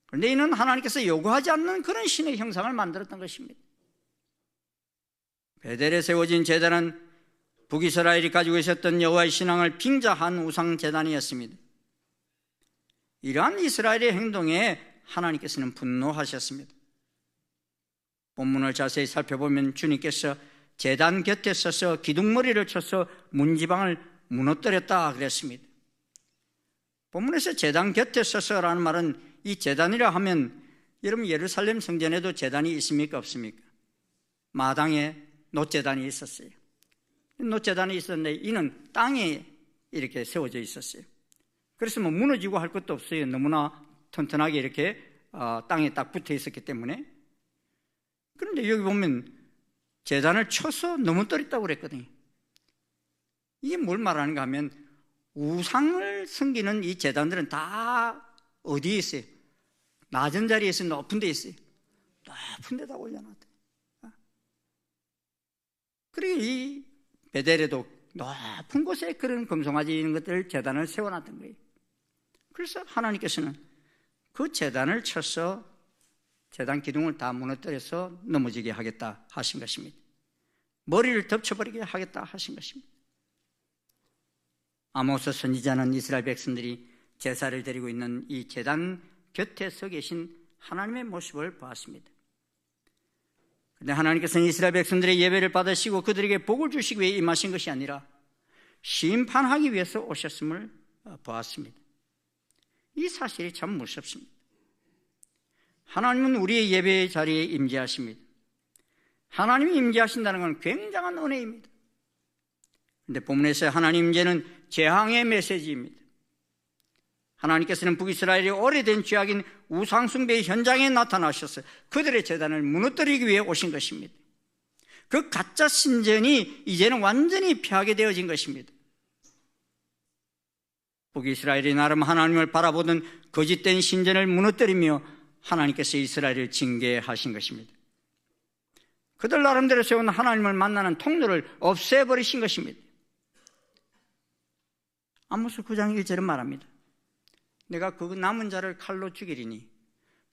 S3: 그런데 이는 하나님께서 요구하지 않는 그런 신의 형상을 만들었던 것입니다. 베델에 세워진 제단은 북이스라엘이 가지고 있었던 여호와의 신앙을 빙자한 우상 제단이었습니다. 이러한 이스라엘의 행동에 하나님께서는 분노하셨습니다. 본문을 자세히 살펴보면 주님께서 제단 곁에 서서 기둥머리를 쳐서 문지방을 무너뜨렸다 그랬습니다. 본문에서 제단 곁에 서서라는 말은 이 제단이라 하면 여러분 예루살렘 성전에도 제단이 있습니까 없습니까? 마당에 놋제단이 있었어요. 놋제단이 있었는데 이는 땅에 이렇게 세워져 있었어요. 그래서 뭐 무너지고 할 것도 없어요. 너무나 튼튼하게 이렇게 땅에 딱 붙어 있었기 때문에. 그런데 여기 보면 제단을 쳐서 넘어뜨렸다고 그랬거든요. 이게 뭘 말하는가 하면 우상을 섬기는 이 제단들은 다 어디에 있어요? 낮은 자리에서 높은 데 있어요. 높은 데다 올려놨대. 그리고 이 베델에도 높은 곳에 그런 금송아지 있는 것들 제단을 세워놨던 거예요. 그래서 하나님께서는 그 제단을 쳐서 제단 기둥을 다 무너뜨려서 넘어지게 하겠다 하신 것입니다. 머리를 덮쳐버리게 하겠다 하신 것입니다. 아모스 선지자는 이스라엘 백성들이 제사를 드리고 있는 이 제단 곁에 서 계신 하나님의 모습을 보았습니다. 그런데 하나님께서는 이스라엘 백성들의 예배를 받으시고 그들에게 복을 주시기 위해 임하신 것이 아니라 심판하기 위해서 오셨음을 보았습니다. 이 사실이 참 무섭습니다. 하나님은 우리의 예배의 자리에 임재하십니다. 하나님이 임재하신다는 건 굉장한 은혜입니다. 그런데 본문에서 하나님 임재는 재앙의 메시지입니다. 하나님께서는 북이스라엘이 오래된 죄악인 우상숭배의 현장에 나타나셔서 그들의 제단을 무너뜨리기 위해 오신 것입니다. 그 가짜 신전이 이제는 완전히 폐하게 되어진 것입니다. 북이스라엘이 나름 하나님을 바라보던 거짓된 신전을 무너뜨리며 하나님께서 이스라엘을 징계하신 것입니다. 그들 나름대로 세운 하나님을 만나는 통로를 없애버리신 것입니다. 아모스 9장 1절은 말합니다. 내가 그 남은 자를 칼로 죽이리니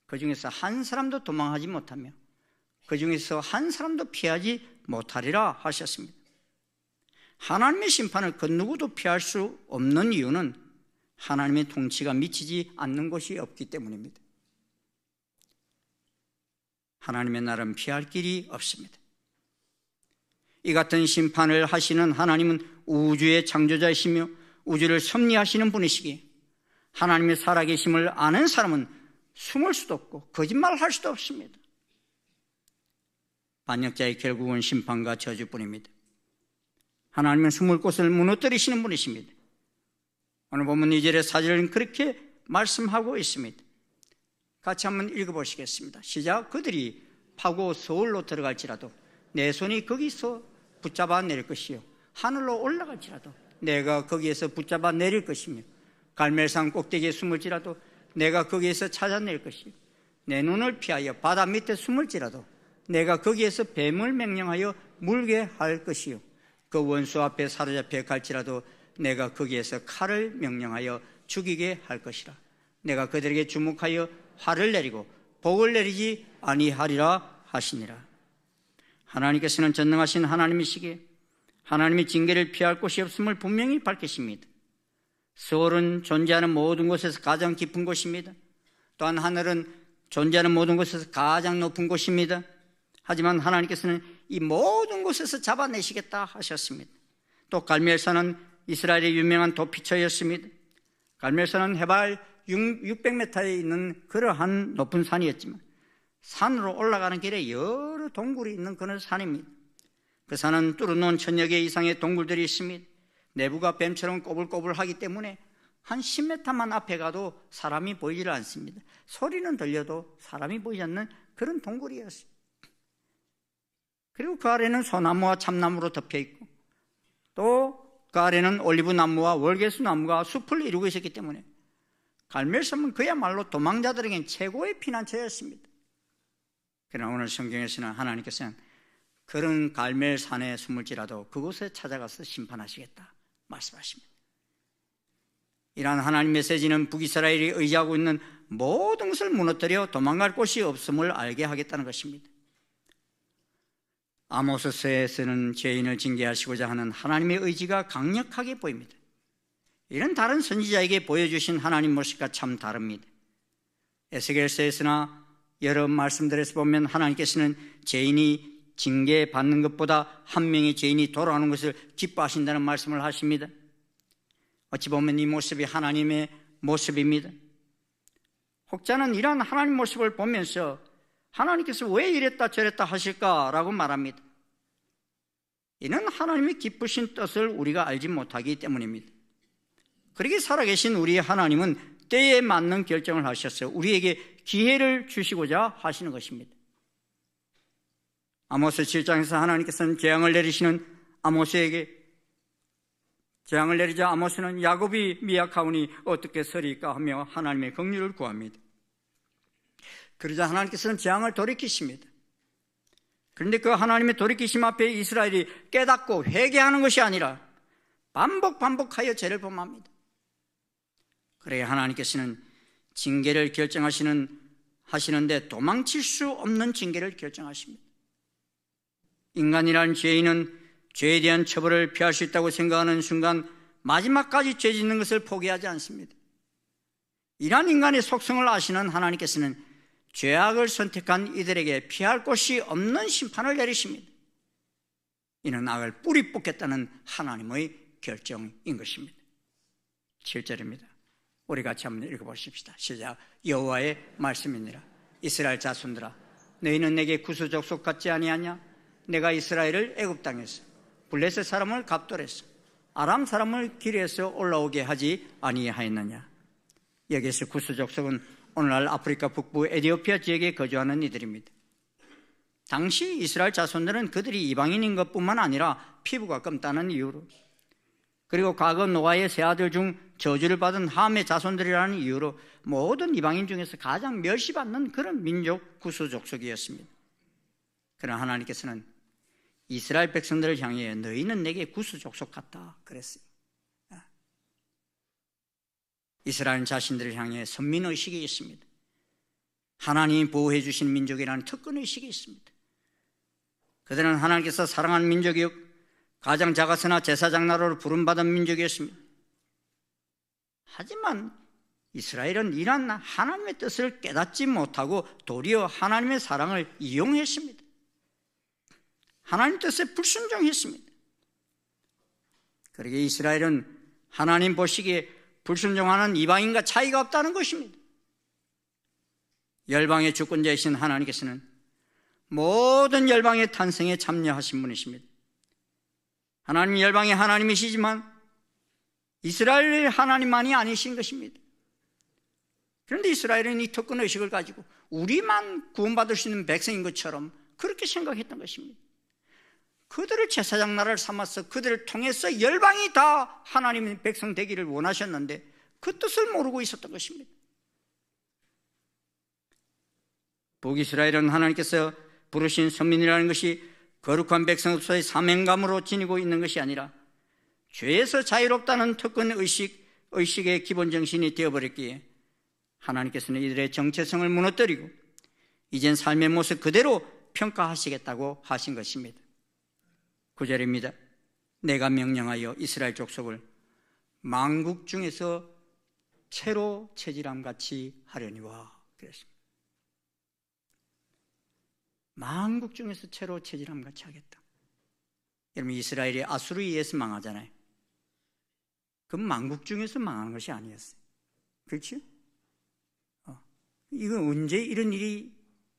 S3: 그 중에서 한 사람도 도망하지 못하며 그 중에서 한 사람도 피하지 못하리라 하셨습니다. 하나님의 심판을 그 누구도 피할 수 없는 이유는 하나님의 통치가 미치지 않는 곳이 없기 때문입니다. 하나님의 나라는 피할 길이 없습니다. 이 같은 심판을 하시는 하나님은 우주의 창조자이시며 우주를 섭리하시는 분이시기에 하나님의 살아계심을 아는 사람은 숨을 수도 없고 거짓말할 수도 없습니다. 반역자의 결국은 심판과 저주뿐입니다. 하나님은 숨을 곳을 무너뜨리시는 분이십니다. 오늘 보면 2절의 4절은 그렇게 말씀하고 있습니다. 같이 한번 읽어보시겠습니다. 시작. 그들이 파고 서울로 들어갈지라도 내 손이 거기서 붙잡아 내릴 것이요 하늘로 올라갈지라도 내가 거기에서 붙잡아 내릴 것이며 갈멜산 꼭대기에 숨을지라도 내가 거기에서 찾아낼 것이요 내 눈을 피하여 바다 밑에 숨을지라도 내가 거기에서 뱀을 명령하여 물게 할 것이요 그 원수 앞에 사로잡혀 갈지라도 내가 거기에서 칼을 명령하여 죽이게 할 것이라. 내가 그들에게 주목하여 화를 내리고 복을 내리지 아니하리라 하시니라. 하나님께서는 전능하신 하나님이시기에 하나님의 징계를 피할 곳이 없음을 분명히 밝히십니다. 서울은 존재하는 모든 곳에서 가장 깊은 곳입니다. 또한 하늘은 존재하는 모든 곳에서 가장 높은 곳입니다. 하지만 하나님께서는 이 모든 곳에서 잡아내시겠다 하셨습니다. 또 갈멜산은 이스라엘의 유명한 도피처였습니다. 갈멜산은 해발 600m에 있는 그러한 높은 산이었지만 산으로 올라가는 길에 여러 동굴이 있는 그런 산입니다. 그 산은 뚫어놓은 1000여 개 이상의 동굴들이 있습니다. 내부가 뱀처럼 꼬불꼬불하기 때문에 한 10m만 앞에 가도 사람이 보이질 않습니다. 소리는 들려도 사람이 보이지 않는 그런 동굴이었어요. 그리고 그 아래는 소나무와 참나무로 덮여 있고 또 그 아래는 올리브나무와 월계수나무가 숲을 이루고 있었기 때문에 갈멜산은 그야말로 도망자들에겐 최고의 피난처였습니다. 그러나 오늘 성경에서는 하나님께서는 그런 갈멜산에 숨을지라도 그곳에 찾아가서 심판하시겠다 말씀하십니다. 이러한 하나님 메시지는 북이스라엘이 의지하고 있는 모든 것을 무너뜨려 도망갈 곳이 없음을 알게 하겠다는 것입니다. 아모스서에서는 죄인을 징계하시고자 하는 하나님의 의지가 강력하게 보입니다. 이런 다른 선지자에게 보여주신 하나님 모습과 참 다릅니다. 에스겔서에서나 여러 말씀들에서 보면 하나님께서는 죄인이 징계받는 것보다 한 명의 죄인이 돌아오는 것을 기뻐하신다는 말씀을 하십니다. 어찌 보면 이 모습이 하나님의 모습입니다. 혹자는 이러한 하나님 모습을 보면서 하나님께서 왜 이랬다 저랬다 하실까라고 말합니다. 이는 하나님의 기쁘신 뜻을 우리가 알지 못하기 때문입니다. 그렇게 살아계신 우리 하나님은 때에 맞는 결정을 하셨어요. 우리에게 기회를 주시고자 하시는 것입니다. 아모스 7장에서 하나님께서는 재앙을 내리시는 아모스에게 재앙을 내리자 아모스는 야곱이 미약하오니 어떻게 서리까 하며 하나님의 긍휼을 구합니다. 그러자 하나님께서는 재앙을 돌이키십니다. 그런데 그 하나님의 돌이키심 앞에 이스라엘이 깨닫고 회개하는 것이 아니라 반복하여 죄를 범합니다. 그래야 하나님께서는 징계를 하시는데 도망칠 수 없는 징계를 결정하십니다. 인간이라는 죄인은 죄에 대한 처벌을 피할 수 있다고 생각하는 순간 마지막까지 죄 짓는 것을 포기하지 않습니다. 이러한 인간의 속성을 아시는 하나님께서는 죄악을 선택한 이들에게 피할 곳이 없는 심판을 내리십니다. 이는 악을 뿌리 뽑겠다는 하나님의 결정인 것입니다. 7절입니다. 우리 같이 한번 읽어보십시다. 시작. 여호와의 말씀이니라. 이스라엘 자손들아, 너희는 내게 구수족속 같지 아니하냐? 내가 이스라엘을 애굽 땅에서 블레셋 사람을 갑돌에서 아람 사람을 길에서 올라오게 하지 아니하였느냐? 여기서 구스 족속은 오늘날 아프리카 북부 에티오피아 지역에 거주하는 이들입니다. 당시 이스라엘 자손들은 그들이 이방인인 것뿐만 아니라 피부가 검다는 이유로, 그리고 과거 노아의 세 아들 중 저주를 받은 함의 자손들이라는 이유로 모든 이방인 중에서 가장 멸시받는 그런 민족 구스 족속이었습니다. 그러나 하나님께서는 이스라엘 백성들을 향해 너희는 내게 구스 족속 같다 그랬어요. 이스라엘 자신들을 향해 선민의식이 있습니다. 하나님이 보호해 주신 민족이라는 특권의식이 있습니다. 그들은 하나님께서 사랑하는 민족이요 가장 작았으나 제사장나라로 부름받은 민족이었습니다. 하지만 이스라엘은 이런 하나님의 뜻을 깨닫지 못하고 도리어 하나님의 사랑을 이용했습니다. 하나님 뜻에 불순종했습니다. 그러기에 이스라엘은 하나님 보시기에 불순종하는 이방인과 차이가 없다는 것입니다. 열방의 주권자이신 하나님께서는 모든 열방의 탄생에 참여하신 분이십니다. 하나님 열방의 하나님이시지만 이스라엘의 하나님만이 아니신 것입니다. 그런데 이스라엘은 이 특권의식을 가지고 우리만 구원받을 수 있는 백성인 것처럼 그렇게 생각했던 것입니다. 그들을 제사장 나라를 삼아서 그들을 통해서 열방이 다 하나님의 백성 되기를 원하셨는데 그 뜻을 모르고 있었던 것입니다. 북이스라엘은 하나님께서 부르신 선민이라는 것이 거룩한 백성으로서의 사명감으로 지니고 있는 것이 아니라 죄에서 자유롭다는 특권의식의 기본 정신이 되어버렸기에 하나님께서는 이들의 정체성을 무너뜨리고 이젠 삶의 모습 그대로 평가하시겠다고 하신 것입니다. 9절입니다. 내가 명령하여 이스라엘 족속을 만국 중에서 채로 체질함 같이 하려니와 그랬습니다. 만국 중에서 채로 체질함 같이 하겠다. 여러분 이스라엘이 아수르에 의해서 망하잖아요. 그럼 만국 중에서 망하는 것이 아니었어요. 그렇죠? 이거 언제 이런 일이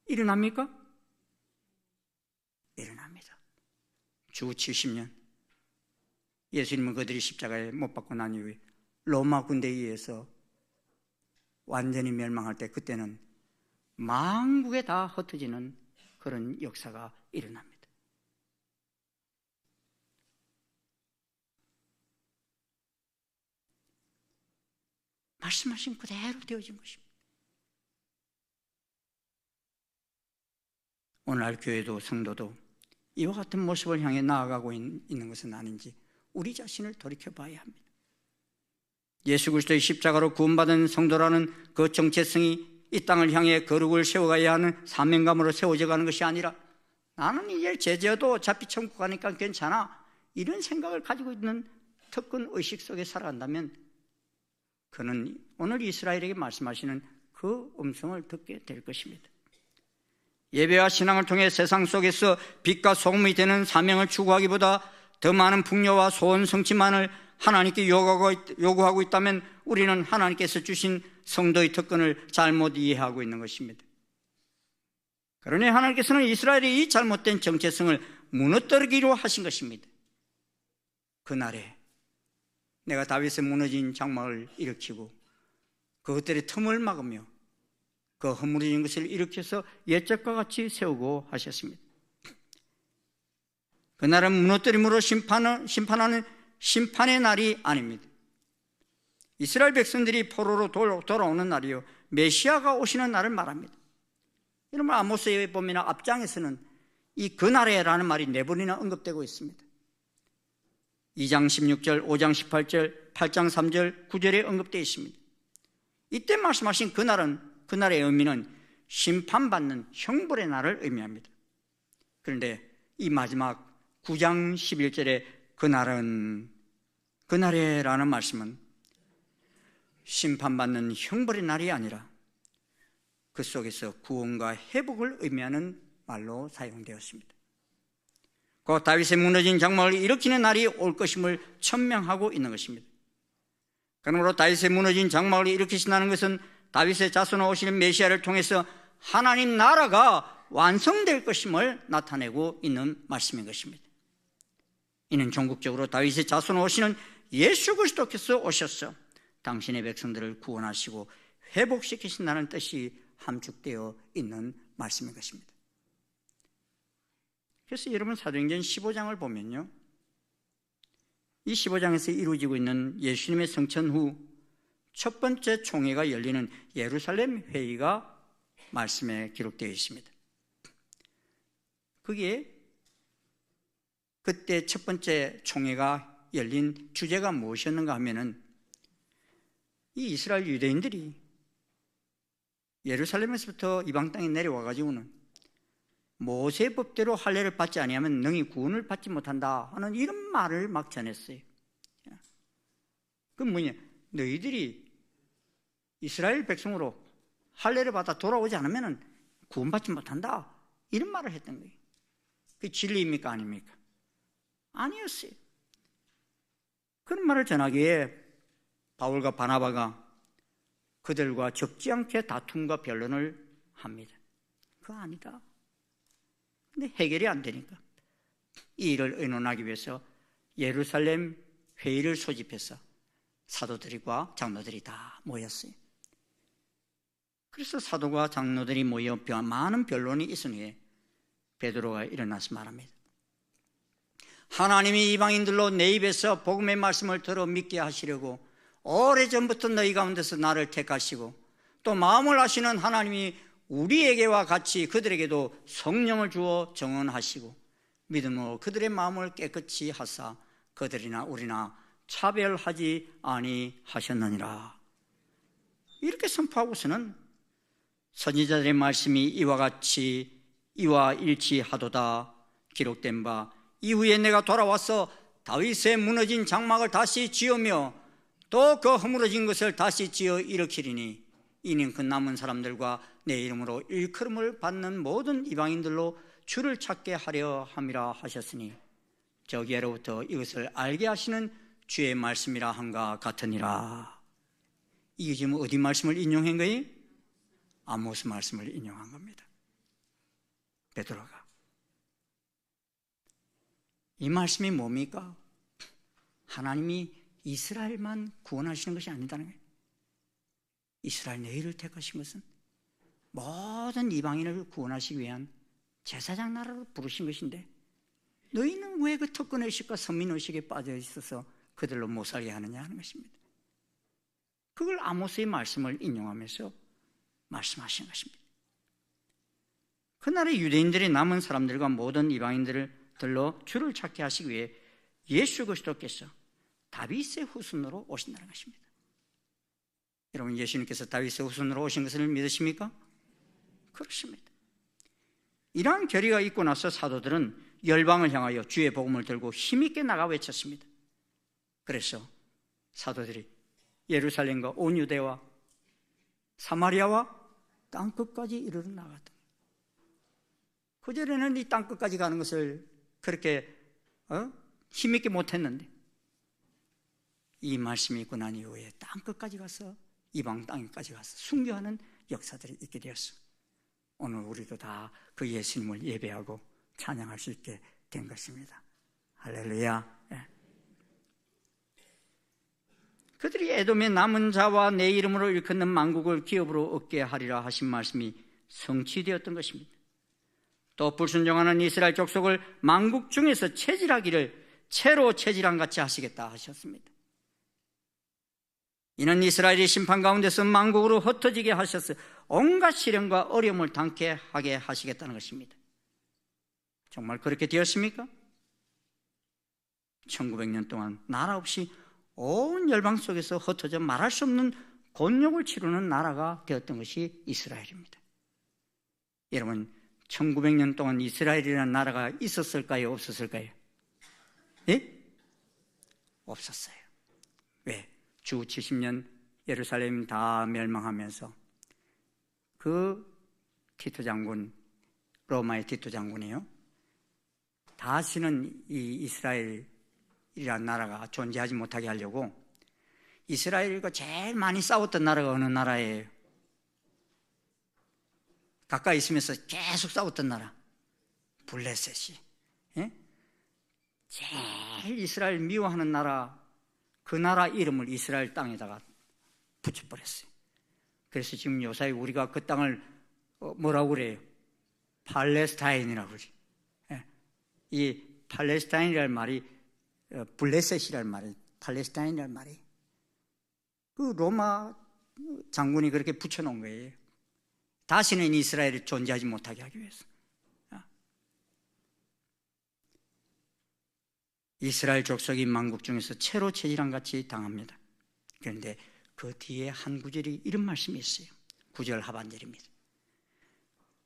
S3: 일어납니까? 일어납니다. 주 70년 예수님은 그들이 십자가에 못 박고 난 이후에 로마 군대에 의해서 완전히 멸망할 때 그때는 만국에 다 흩어지는 그런 역사가 일어납니다. 말씀하신 그대로 되어진 것입니다. 오늘날 교회도 성도도 이와 같은 모습을 향해 나아가고 있는 것은 아닌지 우리 자신을 돌이켜봐야 합니다. 예수 그리스도의 십자가로 구원받은 성도라는 그 정체성이 이 땅을 향해 거룩을 세워가야 하는 사명감으로 세워져 가는 것이 아니라 나는 이제 제재도 어차피 천국 가니까 괜찮아 이런 생각을 가지고 있는 특권 의식 속에 살아간다면 그는 오늘 이스라엘에게 말씀하시는 그 음성을 듣게 될 것입니다. 예배와 신앙을 통해 세상 속에서 빛과 소금이 되는 사명을 추구하기보다 더 많은 풍요와 소원 성취만을 하나님께 요구하고 있다면 우리는 하나님께서 주신 성도의 특권을 잘못 이해하고 있는 것입니다. 그러니 하나님께서는 이스라엘의 이 잘못된 정체성을 무너뜨리기로 하신 것입니다. 그날에 내가 다윗의 무너진 장막을 일으키고 그것들의 틈을 막으며 그 허물어진 것을 일으켜서 옛적과 같이 세우고 하셨습니다. 그날은 무너뜨림으로 심판하는 심판의 날이 아닙니다. 이스라엘 백성들이 포로로 돌아오는 날이요 메시아가 오시는 날을 말합니다. 여러분 아모스에 보면 앞장에서는 이 그날에라는 말이 4번이나 언급되고 있습니다. 2장 16절, 5장 18절, 8장 3절, 9절에 언급되어 있습니다. 이때 말씀하신 그날의 의미는 심판받는 형벌의 날을 의미합니다. 그런데 이 마지막 9장 11절에 그날에라는 말씀은 심판받는 형벌의 날이 아니라 그 속에서 구원과 회복을 의미하는 말로 사용되었습니다. 그 다윗의 무너진 장막을 일으키는 날이 올 것임을 천명하고 있는 것입니다. 그러므로 다윗의 무너진 장막을 일으키신다는 것은 다윗의 자손으로 오시는 메시아를 통해서 하나님 나라가 완성될 것임을 나타내고 있는 말씀인 것입니다. 이는 종국적으로 다윗의 자손으로 오시는 예수 그리스도께서 오셔서 당신의 백성들을 구원하시고 회복시키신다는 뜻이 함축되어 있는 말씀인 것입니다. 그래서 여러분 사도행전 15장을 보면요, 이 15장에서 이루어지고 있는 예수님의 성천 후 첫 번째 총회가 열리는 예루살렘 회의가 말씀에 기록되어 있습니다. 그게 그때 첫 번째 총회가 열린 주제가 무엇이었는가 하면은 이 이스라엘 유대인들이 예루살렘에서부터 이방 땅에 내려와 가지고는 모세 법대로 할례를 받지 아니하면 능히 구원을 받지 못한다 하는 이런 말을 막 전했어요. 그 뭐냐? 너희들이 이스라엘 백성으로 할례를 받아 돌아오지 않으면 구원받지 못한다, 이런 말을 했던 거예요. 그게 진리입니까 아닙니까? 아니었어요. 그런 말을 전하기에 바울과 바나바가 그들과 적지 않게 다툼과 변론을 합니다. 그거 아니다. 근데 해결이 안 되니까 이 일을 의논하기 위해서 예루살렘 회의를 소집해서 사도들과 장로들이 다 모였어요. 그래서 사도가 장로들이 모여 많은 변론이 있은 후에 베드로가 일어나서 말합니다. 하나님이 이방인들로 내 입에서 복음의 말씀을 들어 믿게 하시려고 오래전부터 너희 가운데서 나를 택하시고 또 마음을 아시는 하나님이 우리에게와 같이 그들에게도 성령을 주어 정언하시고 믿음으로 그들의 마음을 깨끗이 하사 그들이나 우리나 차별하지 아니하셨느니라. 이렇게 선포하고서는 선지자들의 말씀이 이와 같이 이와 일치하도다 기록된 바 이후에 내가 돌아와서 다윗의 무너진 장막을 다시 지으며 또 그 허물어진 것을 다시 지어 일으키리니 이는 그 남은 사람들과 내 이름으로 일컬음을 받는 모든 이방인들로 주를 찾게 하려 함이라 하셨으니 저기로부터 이것을 알게 하시는 주의 말씀이라 한가 같으니라. 이게 지금 어디 말씀을 인용한 거예요? 아모스 말씀을 인용한 겁니다. 베드로가. 이 말씀이 뭡니까? 하나님이 이스라엘만 구원하시는 것이 아니다는 거예요. 이스라엘 너희를 택하신 것은 모든 이방인을 구원하시기 위한 제사장 나라로 부르신 것인데 너희는 왜 그 특권의식과 선민의식에 빠져 있어서 그들로 못 살게 하느냐 하는 것입니다. 그걸 아모스의 말씀을 인용하면서 말씀하신 것입니다. 그날의 유대인들이 남은 사람들과 모든 이방인들로 주를 찾게 하시기 위해 예수 그리스도께서 다윗의 후손으로 오신다는 것입니다. 여러분, 예수님께서 다윗의 후손으로 오신 것을 믿으십니까? 그렇습니다. 이러한 결의가 있고 나서 사도들은 열방을 향하여 주의 복음을 들고 힘있게 나가 외쳤습니다. 그래서 사도들이 예루살렘과 온 유대와 사마리아와 땅끝까지 이르러 나갔다. 그전에는 이 땅끝까지 가는 것을 그렇게 힘있게 못했는데 이 말씀이 있고 난 이후에 땅끝까지 가서 이방 땅까지 가서 순교하는 역사들이 있게 되었어. 오늘 우리도 다 그 예수님을 예배하고 찬양할 수 있게 된 것입니다. 할렐루야. 예. 그들이 에돔의 남은 자와 내 이름으로 일컫는 만국을 기업으로 얻게 하리라 하신 말씀이 성취되었던 것입니다. 또 불순종하는 이스라엘 족속을 만국 중에서 체질하기를 채로 체질한 같이 하시겠다 하셨습니다. 이는 이스라엘이 심판 가운데서 만국으로 흩어지게 하셔서 온갖 시련과 어려움을 당케 하게 하시겠다는 것입니다. 정말 그렇게 되었습니까? 1900년 동안 나라 없이 온 열방 속에서 흩어져 말할 수 없는 곤욕을 치르는 나라가 되었던 것이 이스라엘입니다. 여러분, 1900년 동안 이스라엘이라는 나라가 있었을까요? 없었을까요? 예? 없었어요. 왜? 주 70년 예루살렘 다 멸망하면서 그 티토 장군, 로마의 티토 장군이요, 다시는 이 이스라엘이라는 나라가 존재하지 못하게 하려고 이스라엘과 제일 많이 싸웠던 나라가 어느 나라예요? 가까이 있으면서 계속 싸웠던 나라, 블레셋이. 예? 제일 이스라엘 미워하는 나라, 그 나라 이름을 이스라엘 땅에다가 붙여버렸어요. 그래서 지금 요사이 우리가 그 땅을 뭐라고 그래요? 팔레스타인이라고 그러죠. 이 팔레스타인이라는 말이 블레셋이라는 말이 팔레스타인이라는 말이 그 로마 장군이 그렇게 붙여놓은 거예요. 다시는 이스라엘이 존재하지 못하게 하기 위해서. 이스라엘 족속이 만국 중에서 채로 체질한 같이 당합니다. 그런데 그 뒤에 한 구절이 이런 말씀이 있어요. 9절 하반절입니다.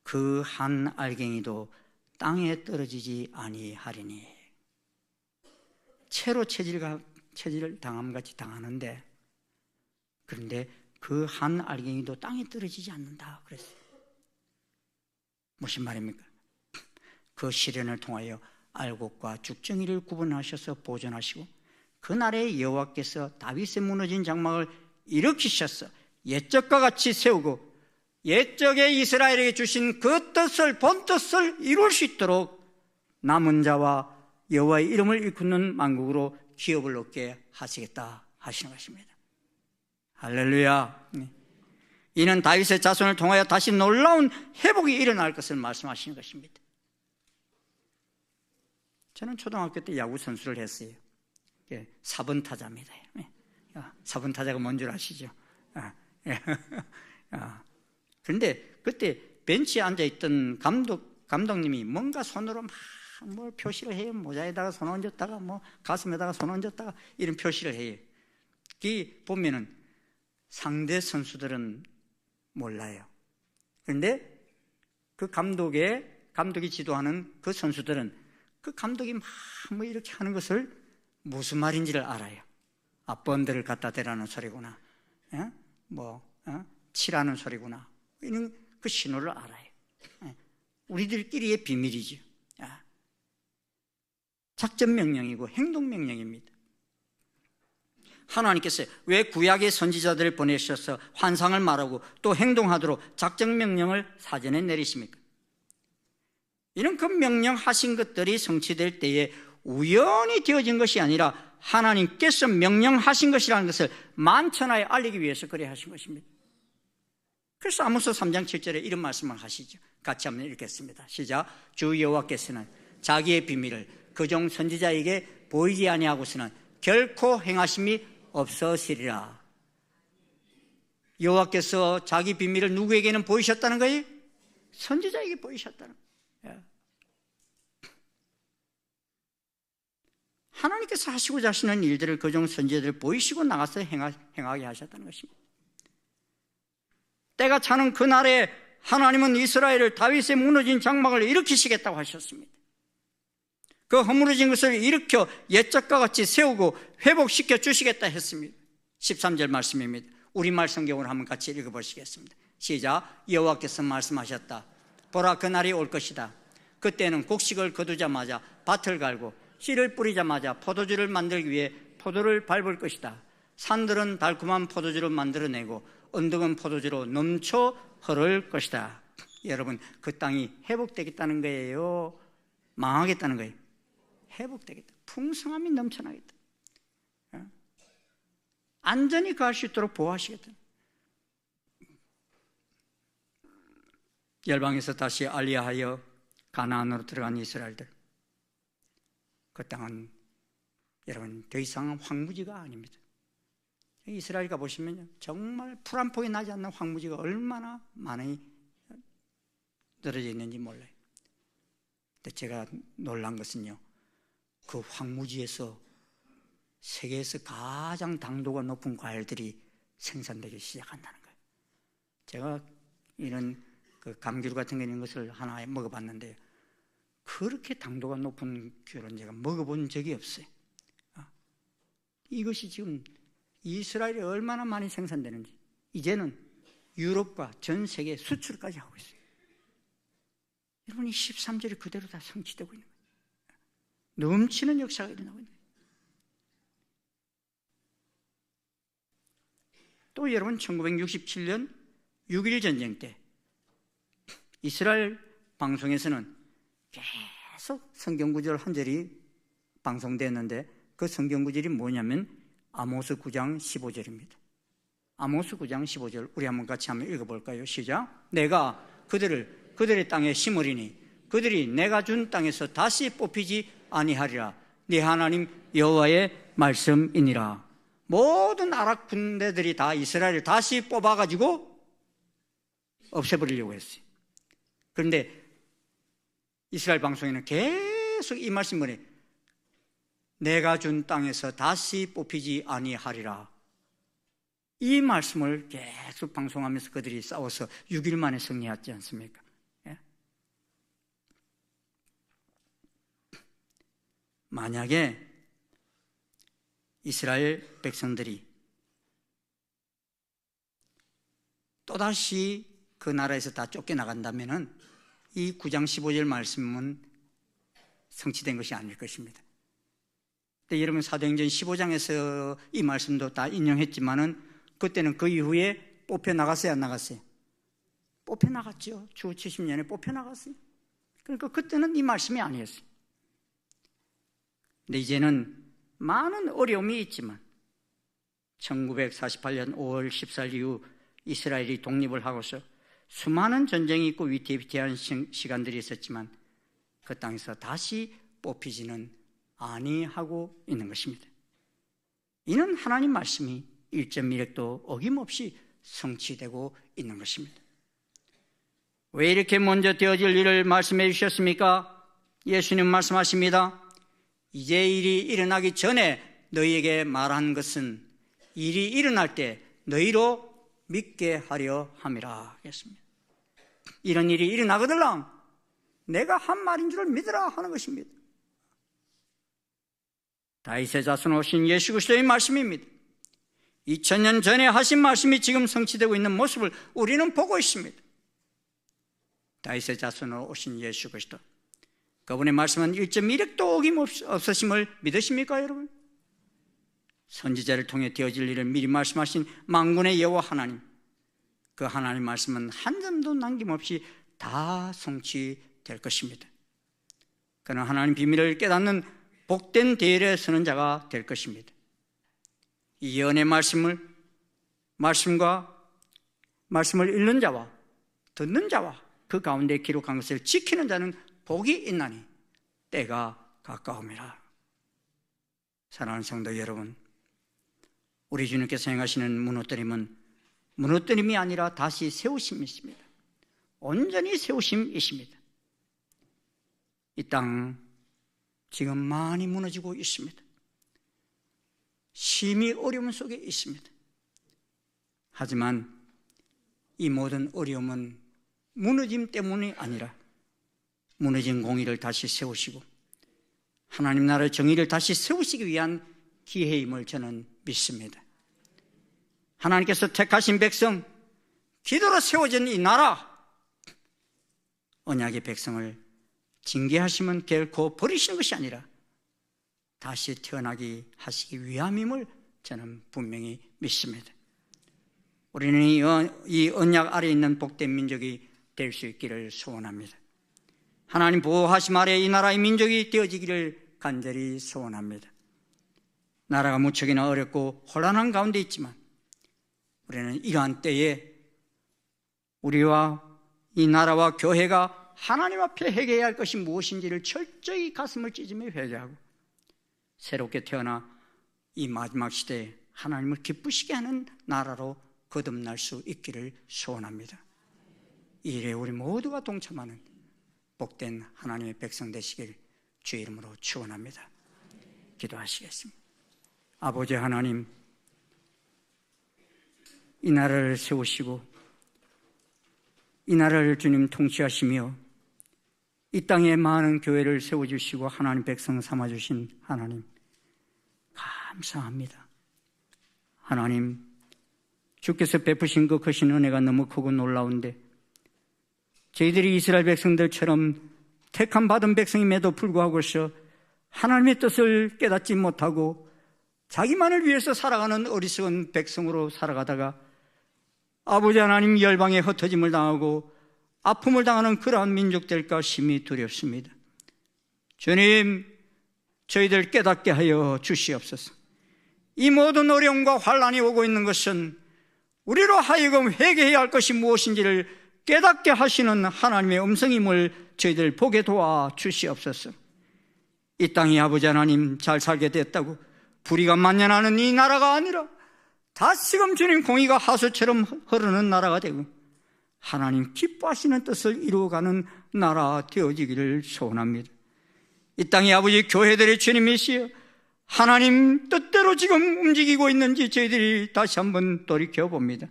S3: 그 한 알갱이도 땅에 떨어지지 아니하리니. 채로 체질을 당함 같이 당하는데, 그런데 그 한 알갱이도 땅에 떨어지지 않는다 그랬어요. 무슨 말입니까? 그 시련을 통하여 알곡과 죽정이를 구분하셔서 보존하시고 그날에 여호와께서 다윗의 무너진 장막을 일으키셔서 옛적과 같이 세우고 옛적에 이스라엘에게 주신 그 뜻을 본 뜻을 이룰 수 있도록 남은 자와 여호와의 이름을 일컫는 만국으로 기업을 얻게 하시겠다 하시는 것입니다. 할렐루야. 이는 다윗의 자손을 통하여 다시 놀라운 회복이 일어날 것을 말씀하시는 것입니다. 저는 초등학교 때 야구 선수를 했어요. 4번 타자입니다. 4번 타자가 뭔 줄 아시죠? 그런데 그때 벤치에 앉아있던 감독님이 뭔가 손으로 막 뭘 표시를 해요. 모자에다가 손 얹었다가 뭐 가슴에다가 손 얹었다가 이런 표시를 해요. 그 보면은 상대 선수들은 몰라요. 그런데 그 감독이 지도하는 그 선수들은 그 감독이 막 뭐 이렇게 하는 것을 무슨 말인지를 알아요. 번드를 갖다 대라는 소리구나. 치라는 소리구나. 이런 그 신호를 알아요. 우리들끼리의 비밀이죠. 작전 명령이고 행동 명령입니다. 하나님께서 왜 구약의 선지자들을 보내셔서 환상을 말하고 또 행동하도록 작전 명령을 사전에 내리십니까? 이런 그 명령하신 것들이 성취될 때에 우연히 되어진 것이 아니라 하나님께서 명령하신 것이라는 것을 만천하에 알리기 위해서 그래 하신 것입니다. 그래서 아모스 3장 7절에 이런 말씀을 하시죠. 같이 한번 읽겠습니다. 시작. 주 여호와께서는 자기의 비밀을 그종 선지자에게 보이지 아니하고서는 결코 행하심이 없으시리라. 여호와께서 자기 비밀을 누구에게는 보이셨다는 거예요? 선지자에게 보이셨다는 거예요. 하나님께서 하시고자 하시는 일들을 그종 선지자들을 보이시고 나가서 행하게 하셨다는 것입니다. 때가 차는 그날에 하나님은 이스라엘을 다윗의 무너진 장막을 일으키시겠다고 하셨습니다. 그 허물어진 것을 일으켜 옛적과 같이 세우고 회복시켜 주시겠다 했습니다. 13절 말씀입니다. 우리말 성경으로 한번 같이 읽어보시겠습니다. 시작. 여호와께서 말씀하셨다. 보라, 그날이 올 것이다. 그때는 곡식을 거두자마자 밭을 갈고 씨를 뿌리자마자 포도주를 만들기 위해 포도를 밟을 것이다. 산들은 달콤한 포도주를 만들어내고 언덕은 포도주로 넘쳐 흐를 것이다. 여러분, 그 땅이 회복되겠다는 거예요? 망하겠다는 거예요? 회복되겠다. 풍성함이 넘쳐나겠다. 안전히 갈 수 있도록 보호하시겠다. 열방에서 다시 알리하여 가나안으로 들어간 이스라엘들, 그 땅은 여러분 더 이상 황무지가 아닙니다. 이스라엘 가보시면요, 정말 풀 한 폭이 나지 않는 황무지가 얼마나 많이 떨어져 있는지 몰라요. 근데 제가 놀란 것은요, 그 황무지에서 세계에서 가장 당도가 높은 과일들이 생산되기 시작한다는 거예요. 제가 이런 그 감귤 같은 거 있는 것을 하나 먹어봤는데 그렇게 당도가 높은 귤은 제가 먹어본 적이 없어요. 이것이 지금 이스라엘에 얼마나 많이 생산되는지 이제는 유럽과 전 세계 수출까지 하고 있어요. 여러분이 13절이 그대로 다 성취되고 있는 거예요. 넘치는 역사가 일어나고 있는 거예요. 또 여러분 1967년 6.1 전쟁 때 이스라엘 방송에서는 계속 성경구절 한 절이 방송됐는데 그 성경구절이 뭐냐면 아모스 9장 15절입니다. 아모스 9장 15절 우리 한번 같이 한번 읽어볼까요? 시작. 내가 그들의 땅에 심으리니 그들이 내가 준 땅에서 다시 뽑히지 아니하리라. 네 하나님 여호와의 말씀이니라. 모든 아랍 군대들이 다 이스라엘을 다시 뽑아가지고 없애버리려고 했어요. 그런데 이스라엘 방송에는 계속 이 말씀을 해. 내가 준 땅에서 다시 뽑히지 아니하리라. 이 말씀을 계속 방송하면서 그들이 싸워서 6일 만에 승리하지 않습니까? 예? 만약에 이스라엘 백성들이 또다시 그 나라에서 다 쫓겨나간다면 이 9장 15절 말씀은 성취된 것이 아닐 것입니다. 근데 여러분 사도행전 15장에서 이 말씀도 다 인용했지만은 그때는 그 이후에 뽑혀 나갔어요, 안 나갔어요? 뽑혀 나갔죠. 주 70년에 뽑혀 나갔어요. 그러니까 그때는 이 말씀이 아니었어요. 근데 이제는 많은 어려움이 있지만 1948년 5월 14일 이후 이스라엘이 독립을 하고서 수많은 전쟁이 있고 위태위태한 시간들이 있었지만 그 땅에서 다시 뽑히지는 아니하고 있는 것입니다. 이는 하나님 말씀이 1.1획도 어김없이 성취되고 있는 것입니다. 왜 이렇게 먼저 되어질 일을 말씀해 주셨습니까? 예수님 말씀하십니다. 이제 일이 일어나기 전에 너희에게 말한 것은 일이 일어날 때 너희로 믿게 하려 함이라 했습니다. 이런 일이 일어나거들랑 내가 한 말인 줄 믿으라 하는 것입니다. 다윗의 자손 오신 예수 그리스도의 말씀입니다. 2000년 전에 하신 말씀이 지금 성취되고 있는 모습을 우리는 보고 있습니다. 다윗의 자손으로 오신 예수 그리스도, 그분의 말씀은 1.1획도 어김없으심을 믿으십니까 여러분? 선지자를 통해 되어질 일을 미리 말씀하신 만군의 여호와 하나님, 그 하나님 말씀은 한 점도 남김없이 다 성취될 것입니다. 그는 하나님 비밀을 깨닫는 복된 대열에 서는 자가 될 것입니다. 이 예언의 말씀을 읽는 자와 듣는 자와 그 가운데 기록한 것을 지키는 자는 복이 있나니 때가 가까움이라. 사랑하는 성도 여러분, 우리 주님께서 행하시는 무너뜨림은 무너뜨림이 아니라 다시 세우심이십니다. 온전히 세우심이십니다. 이 땅 지금 많이 무너지고 있습니다. 심히 어려움 속에 있습니다. 하지만 이 모든 어려움은 무너짐 때문이 아니라 무너진 공의를 다시 세우시고 하나님 나라의 정의를 다시 세우시기 위한 기회임을 저는 믿습니다. 하나님께서 택하신 백성, 기도로 세워진 이 나라, 언약의 백성을 징계하시면 결코 버리시는 것이 아니라 다시 태어나게 하시기 위함임을 저는 분명히 믿습니다. 우리는 이 언약 아래에 있는 복된 민족이 될 수 있기를 소원합니다. 하나님 보호하심 아래 이 나라의 민족이 되어지기를 간절히 소원합니다. 나라가 무척이나 어렵고 혼란한 가운데 있지만 우리는 이러한 때에 우리와 이 나라와 교회가 하나님 앞에 회개해야 할 것이 무엇인지를 철저히 가슴을 찢으며 회개하고 새롭게 태어나 이 마지막 시대에 하나님을 기쁘시게 하는 나라로 거듭날 수 있기를 소원합니다. 이 일에 우리 모두가 동참하는 복된 하나님의 백성 되시길 주의 이름으로 축원합니다. 기도하시겠습니다. 아버지 하나님, 이 나라를 세우시고 이 나라를 주님 통치하시며 이 땅에 많은 교회를 세워주시고 하나님 백성 삼아주신 하나님 감사합니다. 하나님, 주께서 베푸신 그 크신 은혜가 너무 크고 놀라운데 저희들이 이스라엘 백성들처럼 택함 받은 백성임에도 불구하고서 하나님의 뜻을 깨닫지 못하고 자기만을 위해서 살아가는 어리석은 백성으로 살아가다가 아버지 하나님 열방에 흩어짐을 당하고 아픔을 당하는 그러한 민족 될까 심히 두렵습니다. 주님, 저희들 깨닫게 하여 주시옵소서. 이 모든 어려움과 환란이 오고 있는 것은 우리로 하여금 회개해야 할 것이 무엇인지를 깨닫게 하시는 하나님의 음성임을 저희들 보게 도와 주시옵소서. 이 땅이 아버지 하나님 잘 살게 됐다고 불의가 만연하는 이 나라가 아니라 다시금 주님 공의가 하수처럼 흐르는 나라가 되고 하나님 기뻐하시는 뜻을 이루어가는 나라 되어지기를 소원합니다. 이 땅의 아버지 교회들의 주님이시여 하나님 뜻대로 지금 움직이고 있는지 저희들이 다시 한번 돌이켜봅니다.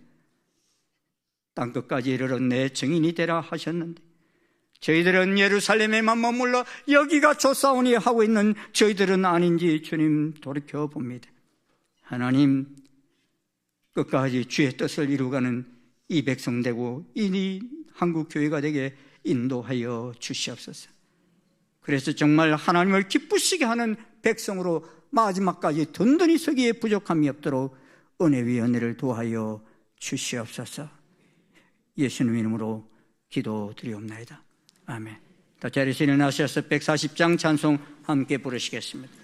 S3: 땅끝까지 이르러 내 증인이 되라 하셨는데 저희들은 예루살렘에만 머물러 여기가 좋사오니 하고 있는 저희들은 아닌지 주님 돌이켜봅니다. 하나님 끝까지 주의 뜻을 이루어가는 이 백성 되고 이 한국교회가 되게 인도하여 주시옵소서. 그래서 정말 하나님을 기쁘시게 하는 백성으로 마지막까지 든든히 서기에 부족함이 없도록 은혜 위 은혜를 도하여 주시옵소서. 예수님 이름으로 기도드리옵나이다. 아멘. 다 자리에서 일어나셔서 140장 찬송 함께 부르시겠습니다.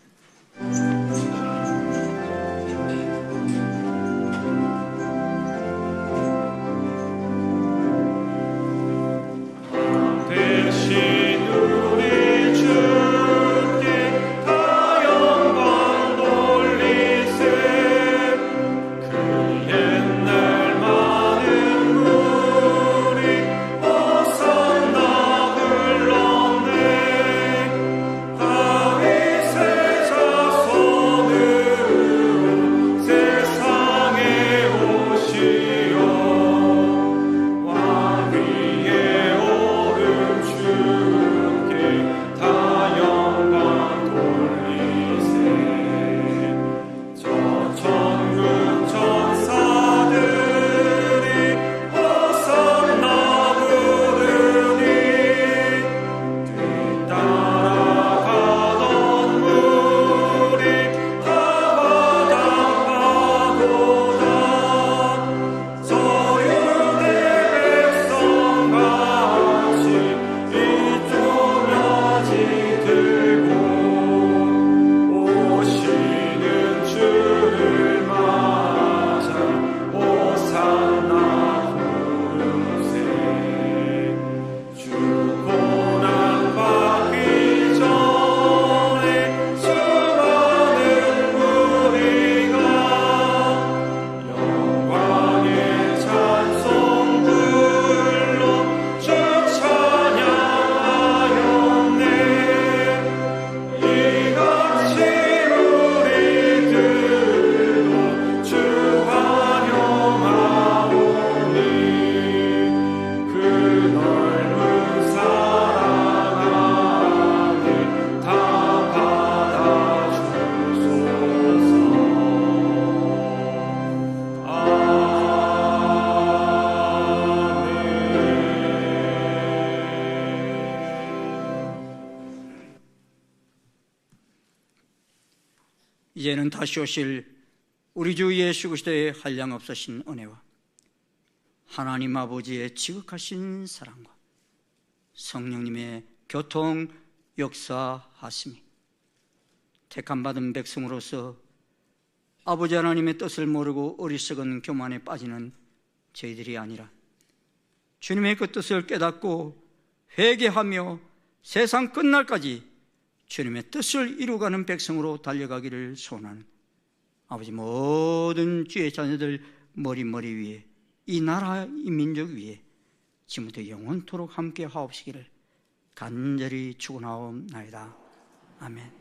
S3: 이제는 다시 오실 우리 주 예수 그리스도의 한량없으신 은혜와 하나님 아버지의 지극하신 사랑과 성령님의 교통 역사하심이 택함받은 백성으로서 아버지 하나님의 뜻을 모르고 어리석은 교만에 빠지는 저희들이 아니라 주님의 그 뜻을 깨닫고 회개하며 세상 끝날까지 주님의 뜻을 이루어가는 백성으로 달려가기를 소원하는 아버지 모든 주의 자녀들 머리 위에 이 나라 이 민족 위에 지금부터 영원토록 함께 하옵시기를 간절히 축원하옵나이다. 아멘.